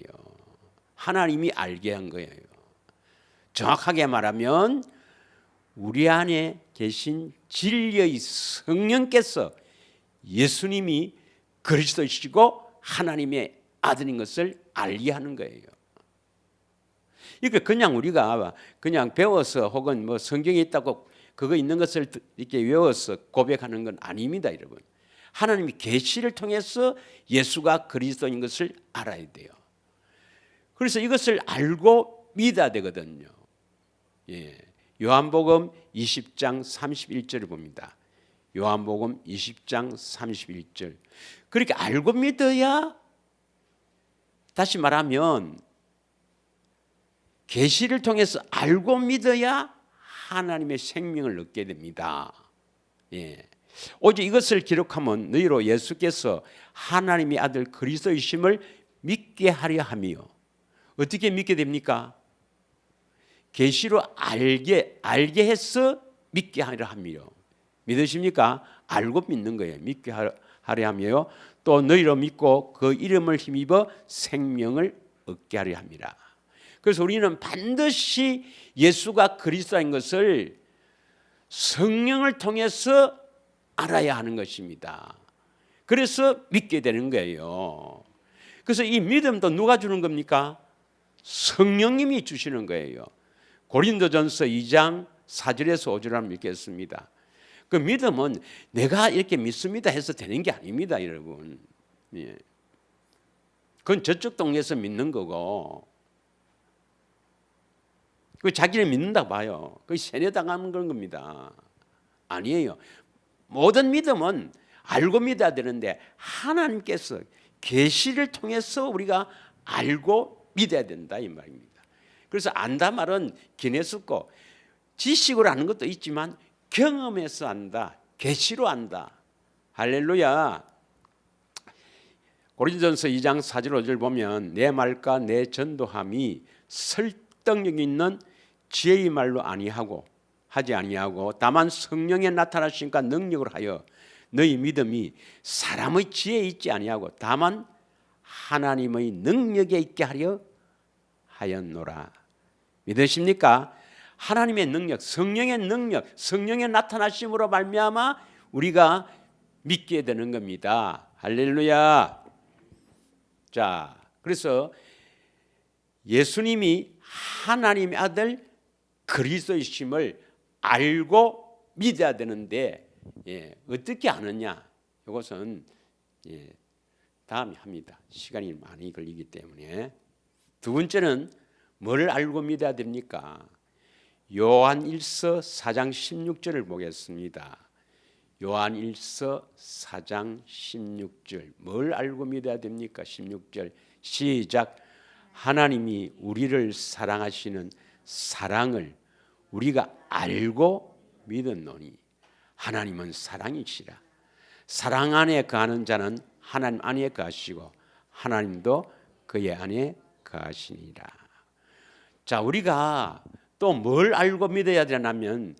하나님이 알게 한 거예요. 정확하게 말하면 우리 안에 계신 진리의 성령께서 예수님이 그리스도이시고 하나님의 아들인 것을 알게 하는 거예요. 이게 그냥 우리가 그냥 배워서 혹은 뭐 성경에 있다고 그거 있는 것을 이렇게 외워서 고백하는 건 아닙니다, 여러분. 하나님이 계시를 통해서 예수가 그리스도인 것을 알아야 돼요. 그래서 이것을 알고 믿어야 되거든요. 예. 요한복음 20장 31절을 봅니다. 요한복음 20장 31절. 그렇게 알고 믿어야, 다시 말하면 계시를 통해서 알고 믿어야 하나님의 생명을 얻게 됩니다. 예. 오직 이것을 기록하면 너희로 예수께서 하나님의 아들 그리스도이심을 믿게 하려 하며, 어떻게 믿게 됩니까? 계시로 알게 해서 믿게 하려 하며. 믿으십니까? 알고 믿는 거예요. 믿게 하려 하며 또 너희로 믿고 그 이름을 힘입어 생명을 얻게 하려 합니다. 그래서 우리는 반드시 예수가 그리스도인 것을 성령을 통해서 알아야 하는 것입니다. 그래서 믿게 되는 거예요. 그래서 이 믿음도 누가 주는 겁니까? 성령님이 주시는 거예요. 고린도전서 2장 4절에서 5절 한번 읽겠습니다. 그 믿음은 내가 이렇게 믿습니다 해서 되는 게 아닙니다, 여러분. 예. 그건 저쪽 동네에서 믿는 거고, 그 자기를 믿는다고 봐요. 그 세뇌당하는 그런 겁니다. 아니에요. 모든 믿음은 알고 믿어야 되는데 하나님께서 계시를 통해서 우리가 알고 믿어야 된다 이 말입니다. 그래서 안다 말은 기내스고 지식으로 아는 것도 있지만 경험해서 안다, 계시로 안다. 할렐루야. 고린도전서 2장 4절 5절 보면 내 말과 내 전도함이 설득력 있는 지혜의 말로 하지 아니하고 다만 성령에 나타나시니까 능력을 하여 너희 믿음이 사람의 지혜에 있지 아니하고 다만 하나님의 능력에 있게 하려 하였노라. 믿으십니까? 하나님의 능력, 성령의 능력, 성령의 나타나심으로 말미암아 우리가 믿게 되는 겁니다. 할렐루야. 자, 그래서 예수님이 하나님의 아들 그리스도이심을 알고 믿어야 되는데 어떻게 아느냐? 이것은 다음에 합니다. 시간이 많이 걸리기 때문에. 두 번째는 뭘 알고 믿어야 됩니까? 요한일서 4장 16절을 보겠습니다. 요한일서 4장 16절. 뭘 알고 믿어야 됩니까? 16절 시작. 하나님이 우리를 사랑하시는 사랑을 우리가 알고 믿었노니 하나님은 사랑이시라. 사랑 안에 거하는 자는 하나님 안에 거하시고 하나님도 그의 안에 거하시니라. 자, 우리가 또 뭘 알고 믿어야 되냐면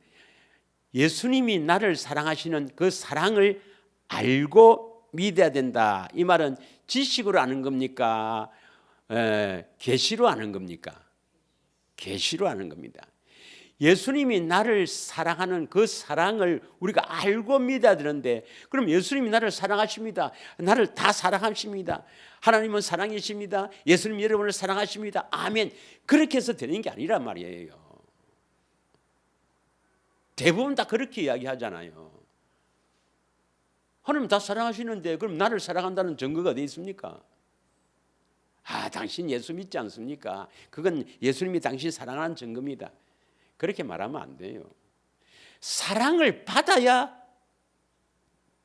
예수님이 나를 사랑하시는 그 사랑을 알고 믿어야 된다. 이 말은 지식으로 아는 겁니까? 계시로 아는 겁니까? 계시로 아는 겁니다. 예수님이 나를 사랑하는 그 사랑을 우리가 알고 믿어야 되는데, 그럼 예수님이 나를 사랑하십니다. 나를 다 사랑하십니다. 하나님은 사랑이십니다. 예수님 여러분을 사랑하십니다. 아멘. 그렇게 해서 되는 게 아니란 말이에요. 대부분 다 그렇게 이야기하잖아요. 하나님 다 사랑하시는데 그럼 나를 사랑한다는 증거가 어디 있습니까? 당신 예수 믿지 않습니까? 그건 예수님이 당신 사랑하는 증거입니다. 그렇게 말하면 안 돼요. 사랑을 받아야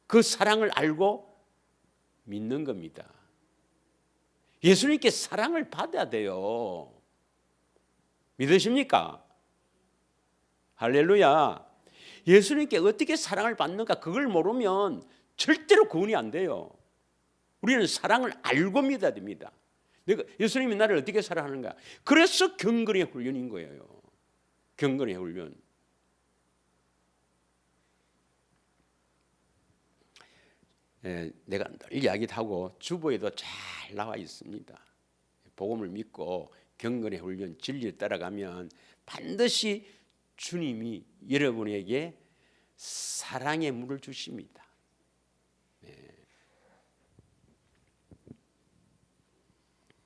그 사랑을 알고 믿는 겁니다. 예수님께 사랑을 받아야 돼요. 믿으십니까? 할렐루야. 예수님께 어떻게 사랑을 받는가 그걸 모르면 절대로 구원이 안 돼요. 우리는 사랑을 알고 믿어야 됩니다. 내가 예수님이 나를 어떻게 사랑하는가? 그래서 경건의 훈련인 거예요. 경건의 훈련. 내가 늘 이야기하고 주보에도 잘 나와 있습니다. 복음을 믿고 경건의 훈련, 진리를 따라가면 반드시 주님이 여러분에게 사랑의 물을 주십니다.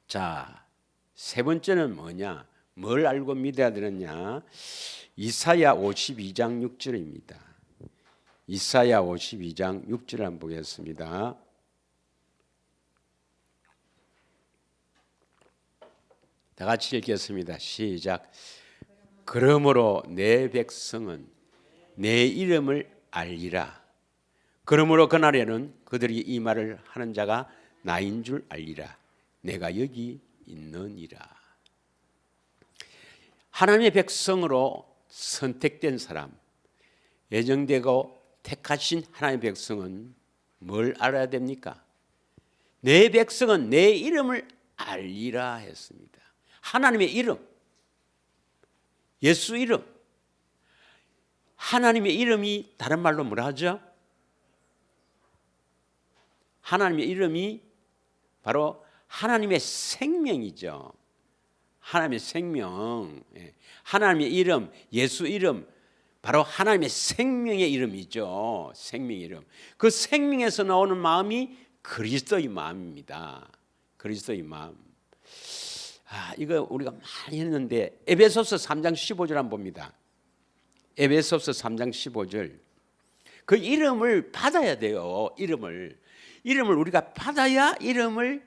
자, 세 번째는 뭐냐? 뭘 알고 믿어야 되느냐? 이사야 52장 6절입니다. 이사야 52장 6절을 한번 보겠습니다. 다 같이 읽겠습니다. 시작. 그러므로 내 백성은 내 이름을 알리라. 그러므로 그날에는 그들이 이 말을 하는 자가 나인 줄 알리라. 내가 여기 있느니라. 하나님의 백성으로 선택된 사람, 예정되고 택하신 하나님의 백성은 뭘 알아야 됩니까? 내 백성은 내 이름을 알리라 했습니다. 하나님의 이름, 예수 이름, 하나님의 이름이 다른 말로 뭐라 하죠? 하나님의 이름이 바로 하나님의 생명이죠. 하나님의 생명, 하나님의 이름, 예수 이름, 바로 하나님의 생명의 이름이죠. 생명의 이름. 그 생명에서 나오는 마음이 그리스도의 마음입니다. 그리스도의 마음. 이거 우리가 많이 했는데 에베소서 3장 15절 한번 봅니다. 에베소서 3장 15절. 그 이름을 받아야 돼요. 이름을 우리가 받아야 이름을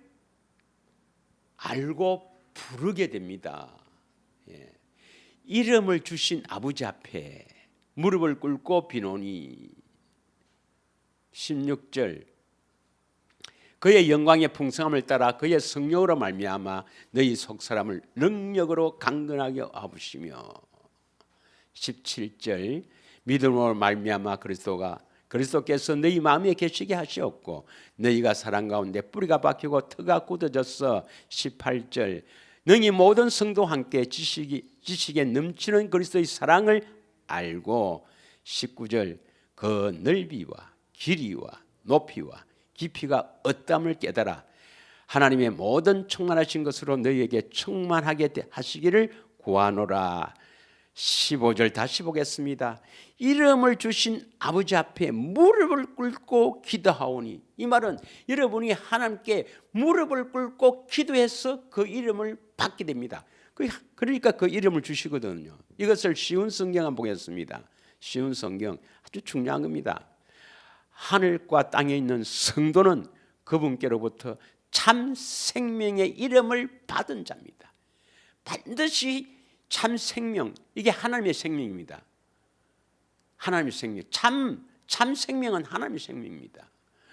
알고 부르게 됩니다. 이름을 주신 아버지 앞에 무릎을 꿇고 비노니. 16절. 그의 영광의 풍성함을 따라 그의 성령으로 말미암아 너희 속사람을 능력으로 강건하게 하시며. 17절. 믿음으로 말미암아 그리스도께서 너희 마음에 계시게 하시었고 너희가 사랑 가운데 뿌리가 박히고 터가 굳어졌어. 18절. 너희 모든 성도 함께 지식에 넘치는 그리스도의 사랑을 알고. 19절. 그 넓이와 길이와 높이와 깊이가 어떠함을 깨달아 하나님의 모든 충만하신 것으로 너희에게 충만하게 하시기를 구하노라. 15절 다시 보겠습니다. 이름을 주신 아버지 앞에 무릎을 꿇고 기도하오니. 이 말은 여러분이 하나님께 무릎을 꿇고 기도해서 그 이름을 받게 됩니다. 그러니까 그 이름을 주시거든요. 이것을 쉬운 성경 한번 보겠습니다. 쉬운 성경 아주 중요한 겁니다. 하늘과 땅에 있는 성도는 그분께로부터 참 생명의 이름을 받은 자입니다. 반드시 참 생명, 이게 하나님의 생명입니다. 하나님의 생명, 참 생명은 하나님의 생명입니다.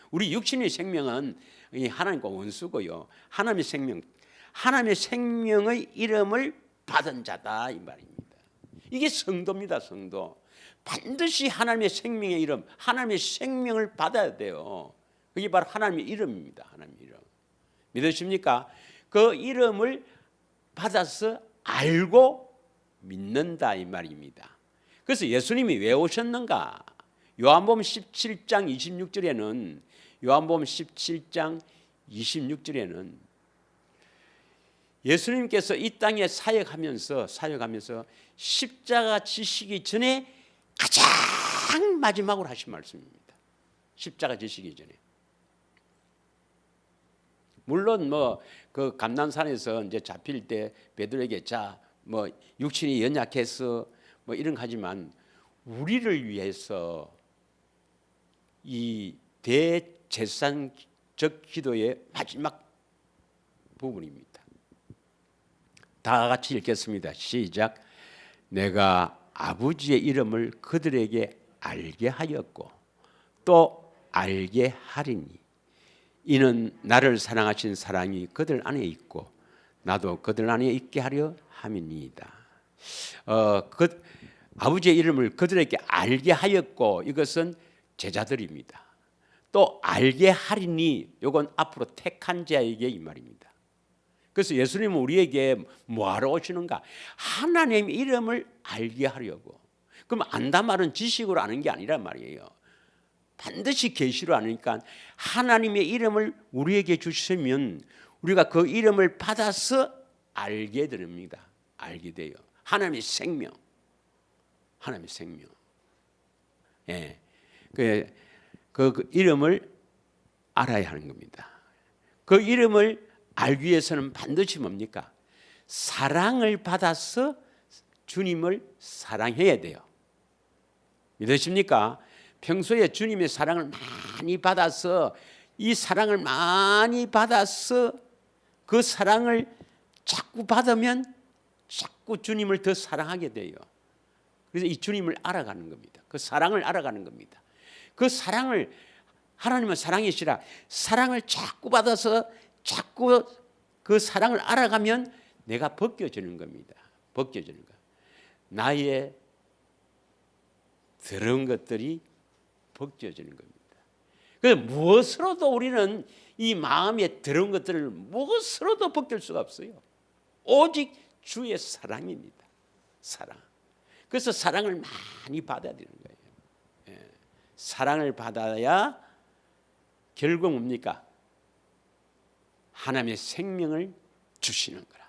우리 육신의 생명은 하나님과 원수고요. 하나님의 생명의 이름을 받은 자다 이 말입니다. 이게 성도입니다. 성도. 반드시 하나님의 생명의 이름, 하나님의 생명을 받아야 돼요. 그게 바로 하나님의 이름입니다. 하나님의 이름. 믿으십니까? 그 이름을 받아서 알고 믿는다 이 말입니다. 그래서 예수님이 왜 오셨는가? 요한복음 17장 26절에는 예수님께서 이 땅에 사역하면서 십자가 지시기 전에 가장 마지막으로 하신 말씀입니다. 십자가 지시기 전에. 물론 그 감난산에서 이제 잡힐 때 베드로에게 육신이 연약해서 이런 거 하지만 우리를 위해서 이 대제사장적 기도의 마지막 부분입니다. 다 같이 읽겠습니다. 시작. 내가 아버지의 이름을 그들에게 알게 하였고 또 알게 하리니 이는 나를 사랑하신 사랑이 그들 안에 있고 나도 그들 안에 있게 하려 함이니이다. 아버지의 이름을 그들에게 알게 하였고 이것은 제자들입니다. 또 알게 하리니 이건 앞으로 택한 자에게 이 말입니다. 그래서 예수님은 우리에게 뭐하러 오시는가? 하나님의 이름을 알게 하려고. 그럼 안다 말은 지식으로 아는 게 아니란 말이에요. 반드시 계시로 아니까 하나님의 이름을 우리에게 주시면 우리가 그 이름을 받아서 알게 됩니다. 알게 돼요. 하나님의 생명. 하나님의 생명. 예. 그 이름을 알아야 하는 겁니다. 그 이름을 알기 위해서는 반드시 뭡니까? 사랑을 받아서 주님을 사랑해야 돼요. 믿으십니까? 평소에 주님의 사랑을 많이 받아서 이 사랑을 많이 받아서 그 사랑을 자꾸 받으면 자꾸 주님을 더 사랑하게 돼요. 그래서 이 주님을 알아가는 겁니다. 그 사랑을 알아가는 겁니다. 그 사랑을 하나님은 사랑이시라 사랑을 자꾸 받아서 자꾸 그 사랑을 알아가면 내가 벗겨지는 겁니다. 벗겨지는 거. 나의 더러운 것들이 벗겨지는 겁니다. 그래서 무엇으로도 우리는 이 마음의 더러운 것들을 무엇으로도 벗길 수가 없어요. 오직 주의 사랑입니다. 사랑. 그래서 사랑을 많이 받아야 되는 거예요. 예. 사랑을 받아야 결국 뭡니까? 하나님의 생명을 주시는 거라.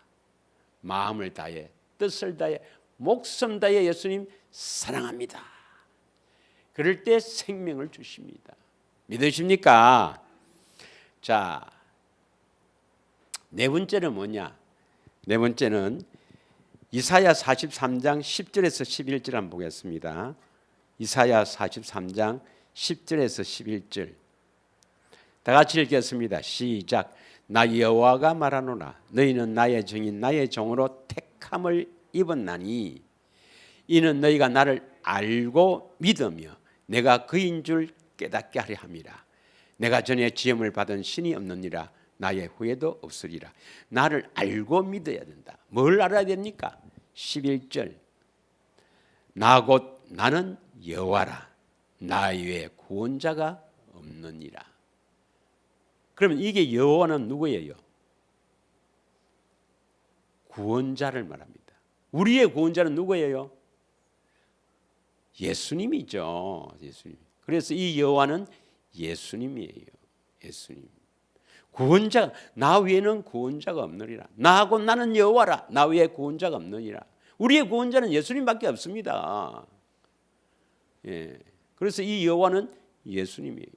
마음을 다해, 뜻을 다해, 목숨 다해 예수님 사랑합니다. 그럴 때 생명을 주십니다. 믿으십니까? 자, 네 번째는 뭐냐? 네 번째는 이사야 43장 10절에서 11절 한번 보겠습니다. 이사야 43장 10절에서 11절. 다 같이 읽겠습니다. 시작. 나 여호와가 말하노라. 너희는 나의 정인 나의 종으로 택함을 입었나니 이는 너희가 나를 알고 믿으며 내가 그인 줄 깨닫게 하려 함이라. 내가 전에 지음을 받은 신이 없느니라. 나의 후에도 없으리라. 나를 알고 믿어야 된다. 뭘 알아야 됩니까? 11절. 나 곧 나는 여호와라. 나 외에 구원자가 없느니라. 그러면 이게 여호와는 누구예요? 구원자를 말합니다. 우리의 구원자는 누구예요? 예수님이죠. 예수님. 그래서 이 여호와는 예수님이에요. 예수님. 구원자, 나 외에는 구원자가 없느니라. 나하고 나는 여호와라. 나 외에 구원자가 없느니라. 우리의 구원자는 예수님밖에 없습니다. 예. 그래서 이 여호와는 예수님이에요.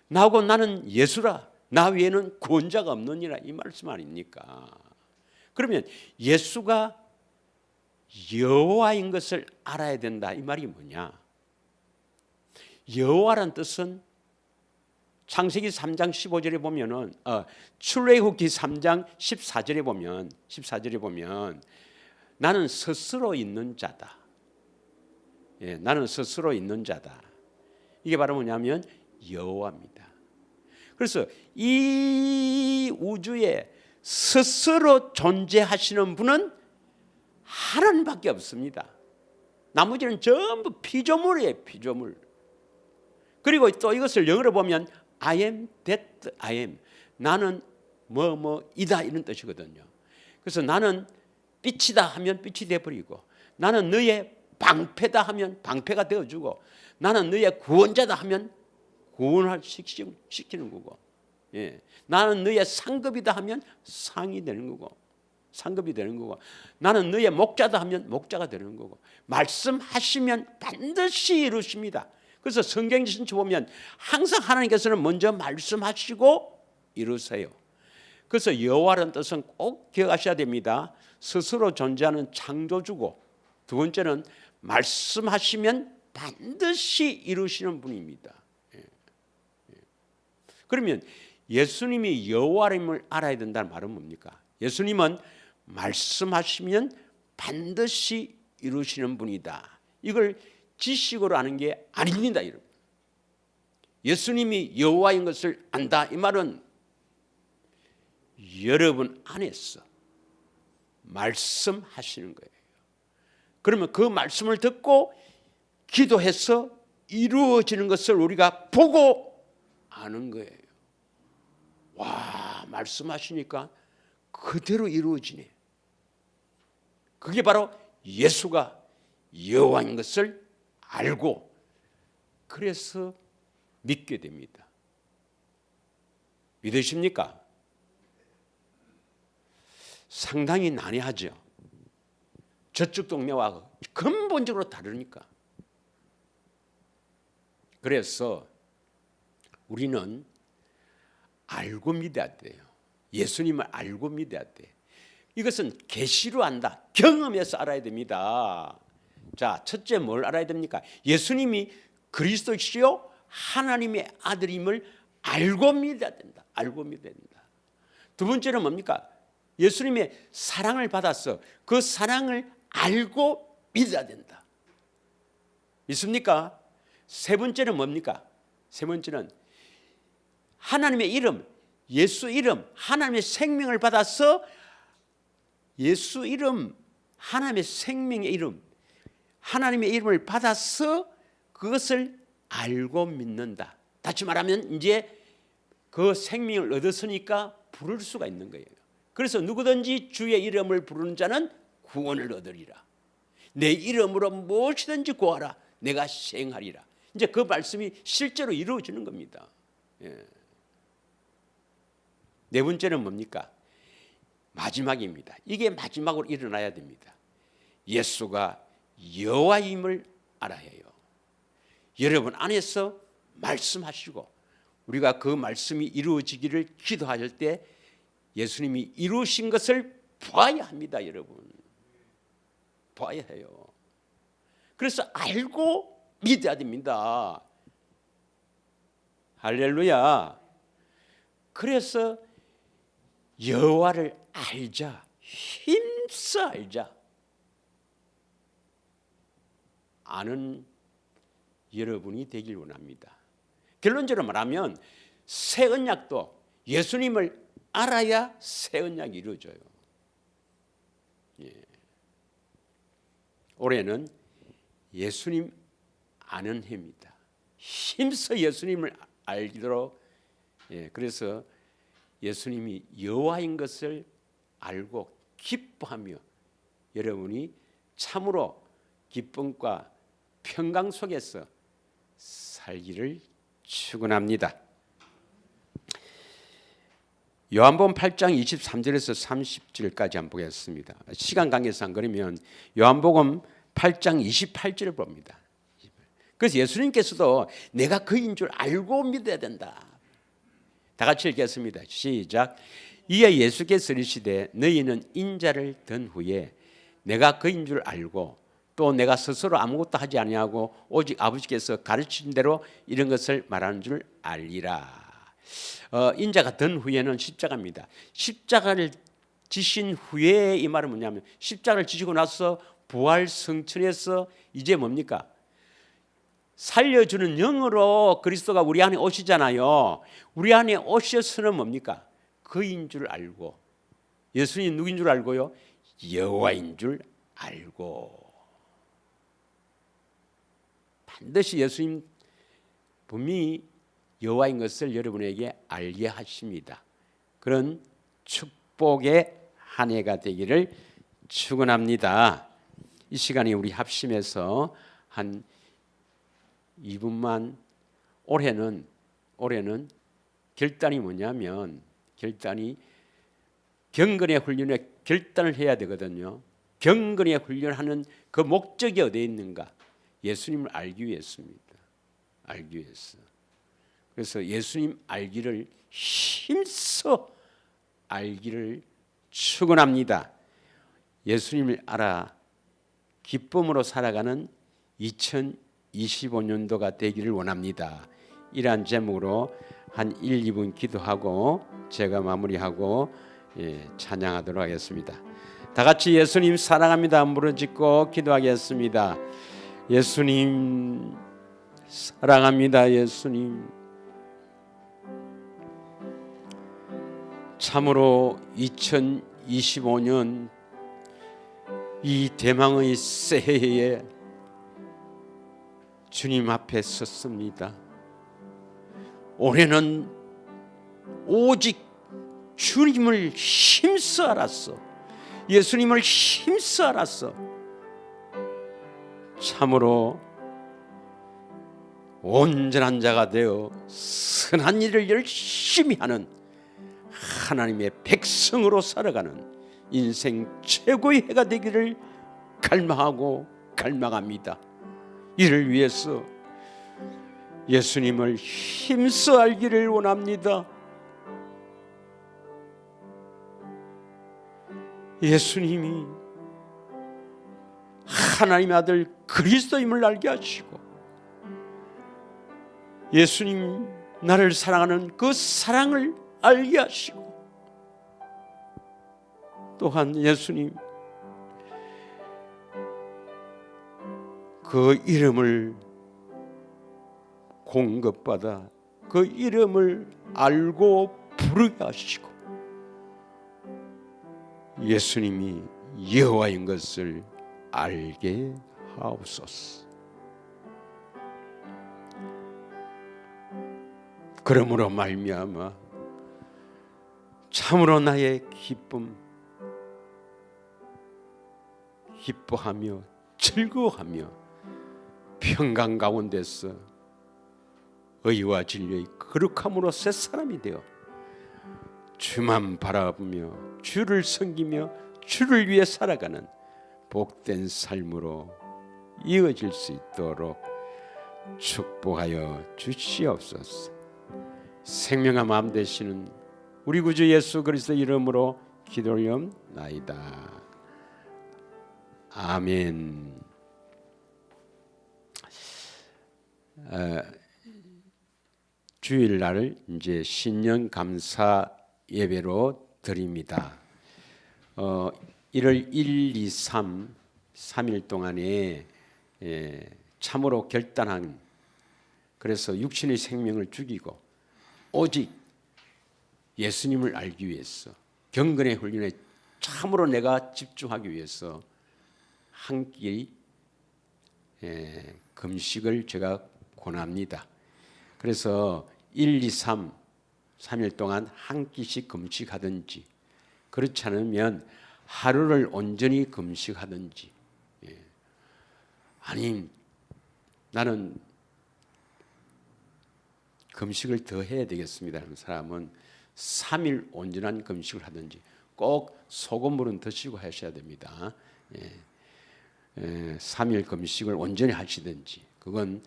나하고 나는 예수라. 나 외에는 구원자가 없느니라. 이 말씀 아닙니까? 그러면 예수가 여호와인 것을 알아야 된다. 이 말이 뭐냐? 여호와란 뜻은 창세기 3장 15절에 보면은 출애굽기 3장 14절에 보면 나는 스스로 있는 자다. 예, 나는 스스로 있는 자다. 이게 바로 뭐냐면 여호와입니다. 그래서 이 우주에 스스로 존재하시는 분은 하나님밖에 없습니다. 나머지는 전부 피조물이에요. 피조물. 그리고 또 이것을 영어로 보면 I am that I am. 나는 뭐뭐이다 이런 뜻이거든요. 그래서 나는 빛이다 하면 빛이 되어버리고 나는 너의 방패다 하면 방패가 되어주고 나는 너의 구원자다 하면 구원을 시키는 거고 예. 나는 너의 상급이다 하면 상이 되는 거고 상급이 되는 거고 나는 너의 목자다 하면 목자가 되는 거고 말씀하시면 반드시 이루십니다. 그래서 성경 전체 보면 항상 하나님께서는 먼저 말씀하시고 이루세요. 그래서 여호와라는 뜻은 꼭 기억하셔야 됩니다. 스스로 존재하는 창조주고 두 번째는 말씀하시면 반드시 이루시는 분입니다. 그러면 예수님이 여호와임을 알아야 된다는 말은 뭡니까? 예수님은 말씀하시면 반드시 이루시는 분이다. 이걸 지식으로 아는 게 아닙니다, 여러분. 예수님이 여호와인 것을 안다. 이 말은 여러분 안에서 말씀하시는 거예요. 그러면 그 말씀을 듣고 기도해서 이루어지는 것을 우리가 보고 아는 거예요. 와, 말씀하시니까 그대로 이루어지네. 그게 바로 예수가 여호와인 것을 알고 그래서 믿게 됩니다. 믿으십니까? 상당히 난해하죠. 저쪽 동네와 근본적으로 다르니까. 그래서 우리는 알고 믿어야 돼요. 예수님을 알고 믿어야 돼. 이것은 계시로 안다. 경험해서 알아야 됩니다. 자, 첫째 뭘 알아야 됩니까? 예수님이 그리스도시요 하나님의 아들임을 알고 믿어야 된다. 알고 믿어야 된다. 두 번째는 뭡니까? 예수님의 사랑을 받아서 그 사랑을 알고 믿어야 된다. 믿습니까? 세 번째는 뭡니까? 세 번째는 하나님의 이름, 예수 이름, 하나님의 생명을 받아서 예수 이름, 하나님의 생명의 이름, 하나님의 이름을 받아서 그것을 알고 믿는다. 다시 말하면 이제 그 생명을 얻었으니까 부를 수가 있는 거예요. 그래서 누구든지 주의 이름을 부르는 자는 구원을 얻으리라. 내 이름으로 무엇이든지 구하라. 내가 시행하리라. 이제 그 말씀이 실제로 이루어지는 겁니다. 예. 네 번째는 뭡니까? 마지막입니다. 이게 마지막으로 일어나야 됩니다. 예수가 여호와임을 알아야 해요. 여러분 안에서 말씀하시고 우리가 그 말씀이 이루어지기를 기도할 때 예수님이 이루신 것을 봐야 합니다. 여러분 봐야 해요. 그래서 알고 믿어야 됩니다. 할렐루야. 그래서 여호와를 알자. 힘써 알자. 아는 여러분이 되길 원합니다. 결론적으로 말하면 새 언약도 예수님을 알아야 새 언약이 이루어져요. 예. 올해는 예수님 아는 해입니다. 힘써 예수님을 알도록 그래서 예수님이 여호와인 것을 알고 기뻐하며 여러분이 참으로 기쁨과 평강 속에서 살기를 축원합니다. 요한복음 8장 23절에서 30절까지 한번 보겠습니다. 시간 관계상 그러면 요한복음 8장 28절을 봅니다. 그래서 예수님께서도 내가 그인 줄 알고 믿어야 된다. 다 같이 읽겠습니다. 시작. 이에 예수께서 이르시되 너희는 인자를 든 후에 내가 그인 줄 알고 또 내가 스스로 아무것도 하지 아니하고 오직 아버지께서 가르친 대로 이런 것을 말하는 줄 알리라. 인자가 든 후에는 십자가입니다. 십자가를 지신 후에 이 말은 뭐냐면 십자가를 지시고 나서 부활 성천에서 이제 뭡니까? 살려주는 영으로 그리스도가 우리 안에 오시잖아요. 우리 안에 오셔서는 뭡니까? 그인 줄 알고 예수님 누구인 줄 알고요? 여호와인 줄 알고 반드시 예수님 분명히 여호와인 것을 여러분에게 알게 하십니다. 그런 축복의 한 해가 되기를 축원합니다. 이 시간에 우리 합심해서 한 2분만 올해는 결단이 뭐냐면 결단이 경건의 훈련에 결단을 해야 되거든요. 경건의 훈련하는 그 목적이 어디에 있는가? 예수님을 알기 위해서입니다. 알기 위해서. 그래서 예수님 알기를 힘써 알기를 축원합니다. 예수님을 알아 기쁨으로 살아가는 2025년도가 되기를 원합니다. 이러한 제목으로 한 1, 2분 기도하고 제가 마무리하고 찬양하도록 하겠습니다. 다 같이 예수님 사랑합니다 부르짖고 기도하겠습니다. 예수님 사랑합니다. 예수님 참으로 2025년 이 대망의 새해에 주님 앞에 섰습니다. 올해는 오직 주님을 힘써 알았어. 예수님을 힘써 알았어. 참으로 온전한 자가 되어 선한 일을 열심히 하는 하나님의 백성으로 살아가는 인생 최고의 해가 되기를 갈망하고 갈망합니다. 이를 위해서 예수님을 힘써 알기를 원합니다. 예수님이 하나님의 아들 그리스도임을 알게 하시고, 예수님 나를 사랑하는 그 사랑을 알게 하시고, 또한 예수님 그 이름을 공급받아 그 이름을 알고 부르게 하시고, 예수님이 여호와인 것을 알게 하옵소서. 그러므로 말미암아 참으로 나의 기뻐하며 즐거워하며 평강 가운데서 의와 진리의 거룩함으로 새 사람이 되어 주만 바라보며 주를 섬기며 주를 위해 살아가는 복된 삶으로 이어질 수 있도록 축복하여 주시옵소서. 생명의 마음 되시는 우리 구주 예수 그리스도 이름으로 기도하옵나이다. 아멘. 주일날 이제 신년 감사 예배로 드립니다. 1월 1, 2, 3일 동안에 참으로 결단한, 그래서 육신의 생명을 죽이고 오직 예수님을 알기 위해서 경건의 훈련에 참으로 내가 집중하기 위해서 한 끼 금식을 제가 권합니다. 그래서 1, 2, 3일 동안 한 끼씩 금식하든지, 그렇지 않으면 하루를 온전히 금식하든지, 아니 나는 금식을 더 해야 되겠습니다 하는 사람은 3일 온전한 금식을 하든지, 꼭 소금물은 드시고 하셔야 됩니다. 3일 금식을 온전히 하시든지, 그건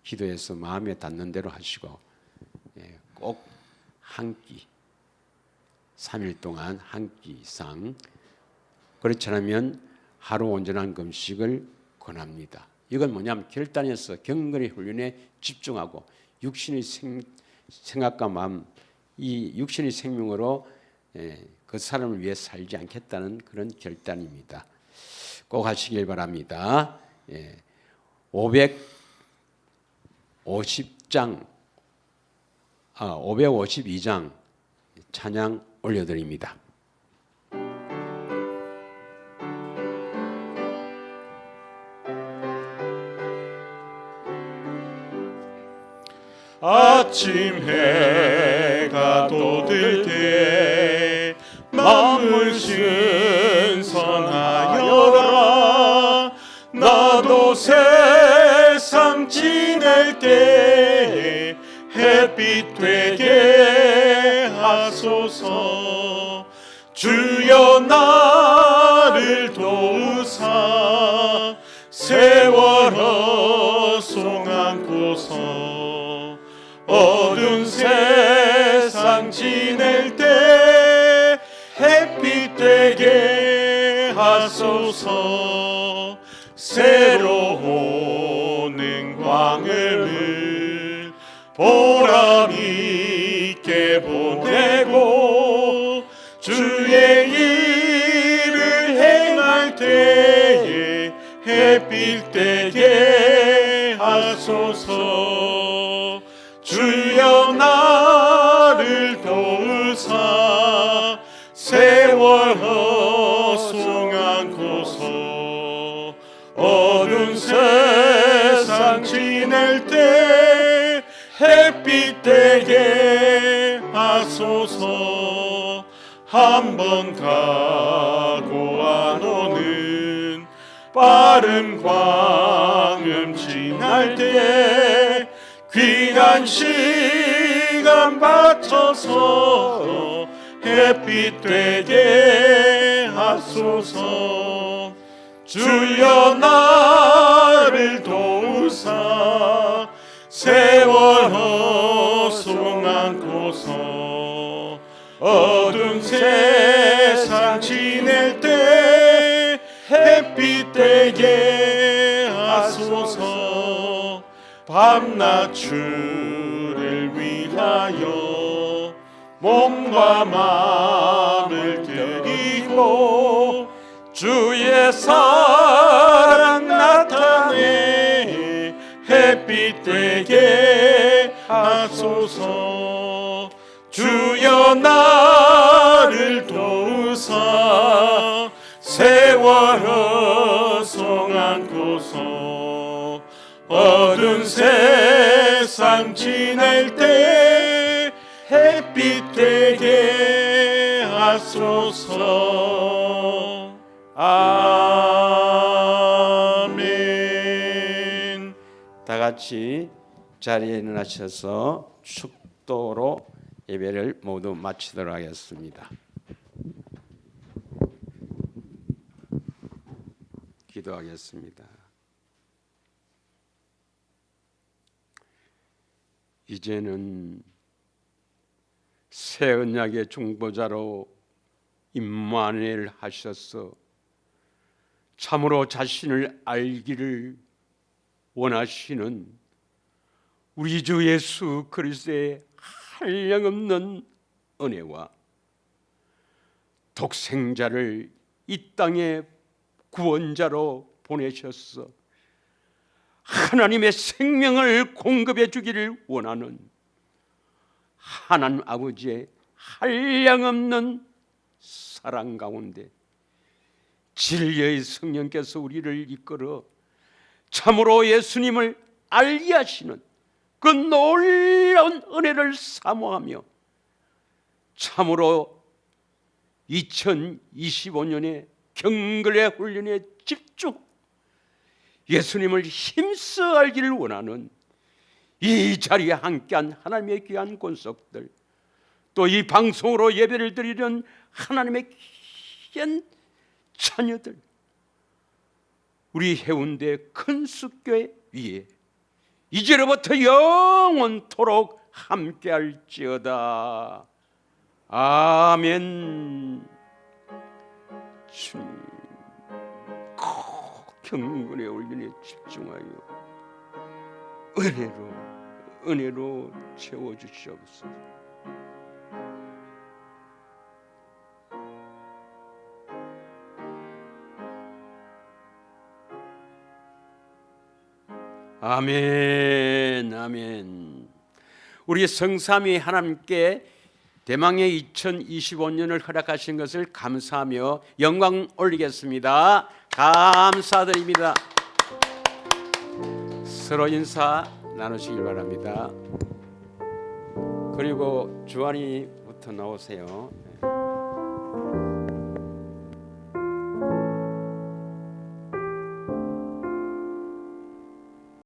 기도해서 마음에 닿는 대로 하시고, 꼭 한 끼, 3일 동안 한 끼 이상, 그렇지 않으면 하루 온전한 금식을 권합니다. 이건 뭐냐면 결단해서 경건의 훈련에 집중하고 육신의 생각과 마음, 이 육신의 생명으로 그 사람을 위해 살지 않겠다는 그런 결단입니다. 꼭 하시길 바랍니다. 552장 찬양 올려드립니다. 아침 해가 돋을 때 마음을 신선하여라. 나도 세상 지낼 때 햇빛 되게 하소서. 주여 나를 도우사 세월호 송안고서. 어두운 세상 지낼 때 햇빛 되게 하소서. 새로 오는 광을 보람 있게 보내고 주의 일을 행할 때에 햇빛 되게 하소서. 주여 나를 도우사 세월호 송안고서. 어두운 세상 지낼 때 햇빛 되게 하소서. 한 번 가고 안 오는 빠른 광음 지날 때 귀한 시간 바쳐서 햇빛 되게 하소서. 주여 나를 도우사 세월호 송안고서. 어두운 세상 지내 밤낮 주를 위하여 몸과 마음을 드리고 주의 사랑 나타내 햇빛 되게 하소서. 주여 나를 도우사 세월 허송 않고서 어두운 세상 지낼 때 햇빛 되게 하소서. 아멘. 다 같이 자리에 일어나셔서 축도로 예배를 모두 마치도록 하겠습니다. 기도하겠습니다. 이제는 새 언약의 중보자로 임마누엘 하셔서 참으로 자신을 알기를 원하시는 우리 주 예수 그리스도의 한량없는 은혜와 독생자를 이 땅에 구원자로 보내셔서 하나님의 생명을 공급해 주기를 원하는 하나님 아버지의 한량없는 사랑 가운데 진리의 성령께서 우리를 이끌어 참으로 예수님을 알게 하시는 그 놀라운 은혜를 사모하며 참으로 2025년의 경건의 훈련에 집중 예수님을 힘써 알기를 원하는 이 자리에 함께한 하나님의 귀한 권속들, 또 이 방송으로 예배를 드리는 하나님의 귀한 자녀들, 우리 해운대 큰숲교회 위에 이제로부터 영원토록 함께할지어다. 아멘. 주님, 꼭 경건의 훈련에 집중하여 은혜로 채워주시옵소서. 아멘, 아멘. 우리 성삼위 하나님께 대망의 2025년을 허락하신 것을 감사하며 영광 올리겠습니다. 감사드립니다. 서로 인사 나누시길 바랍니다. 그리고 주한이부터 나오세요.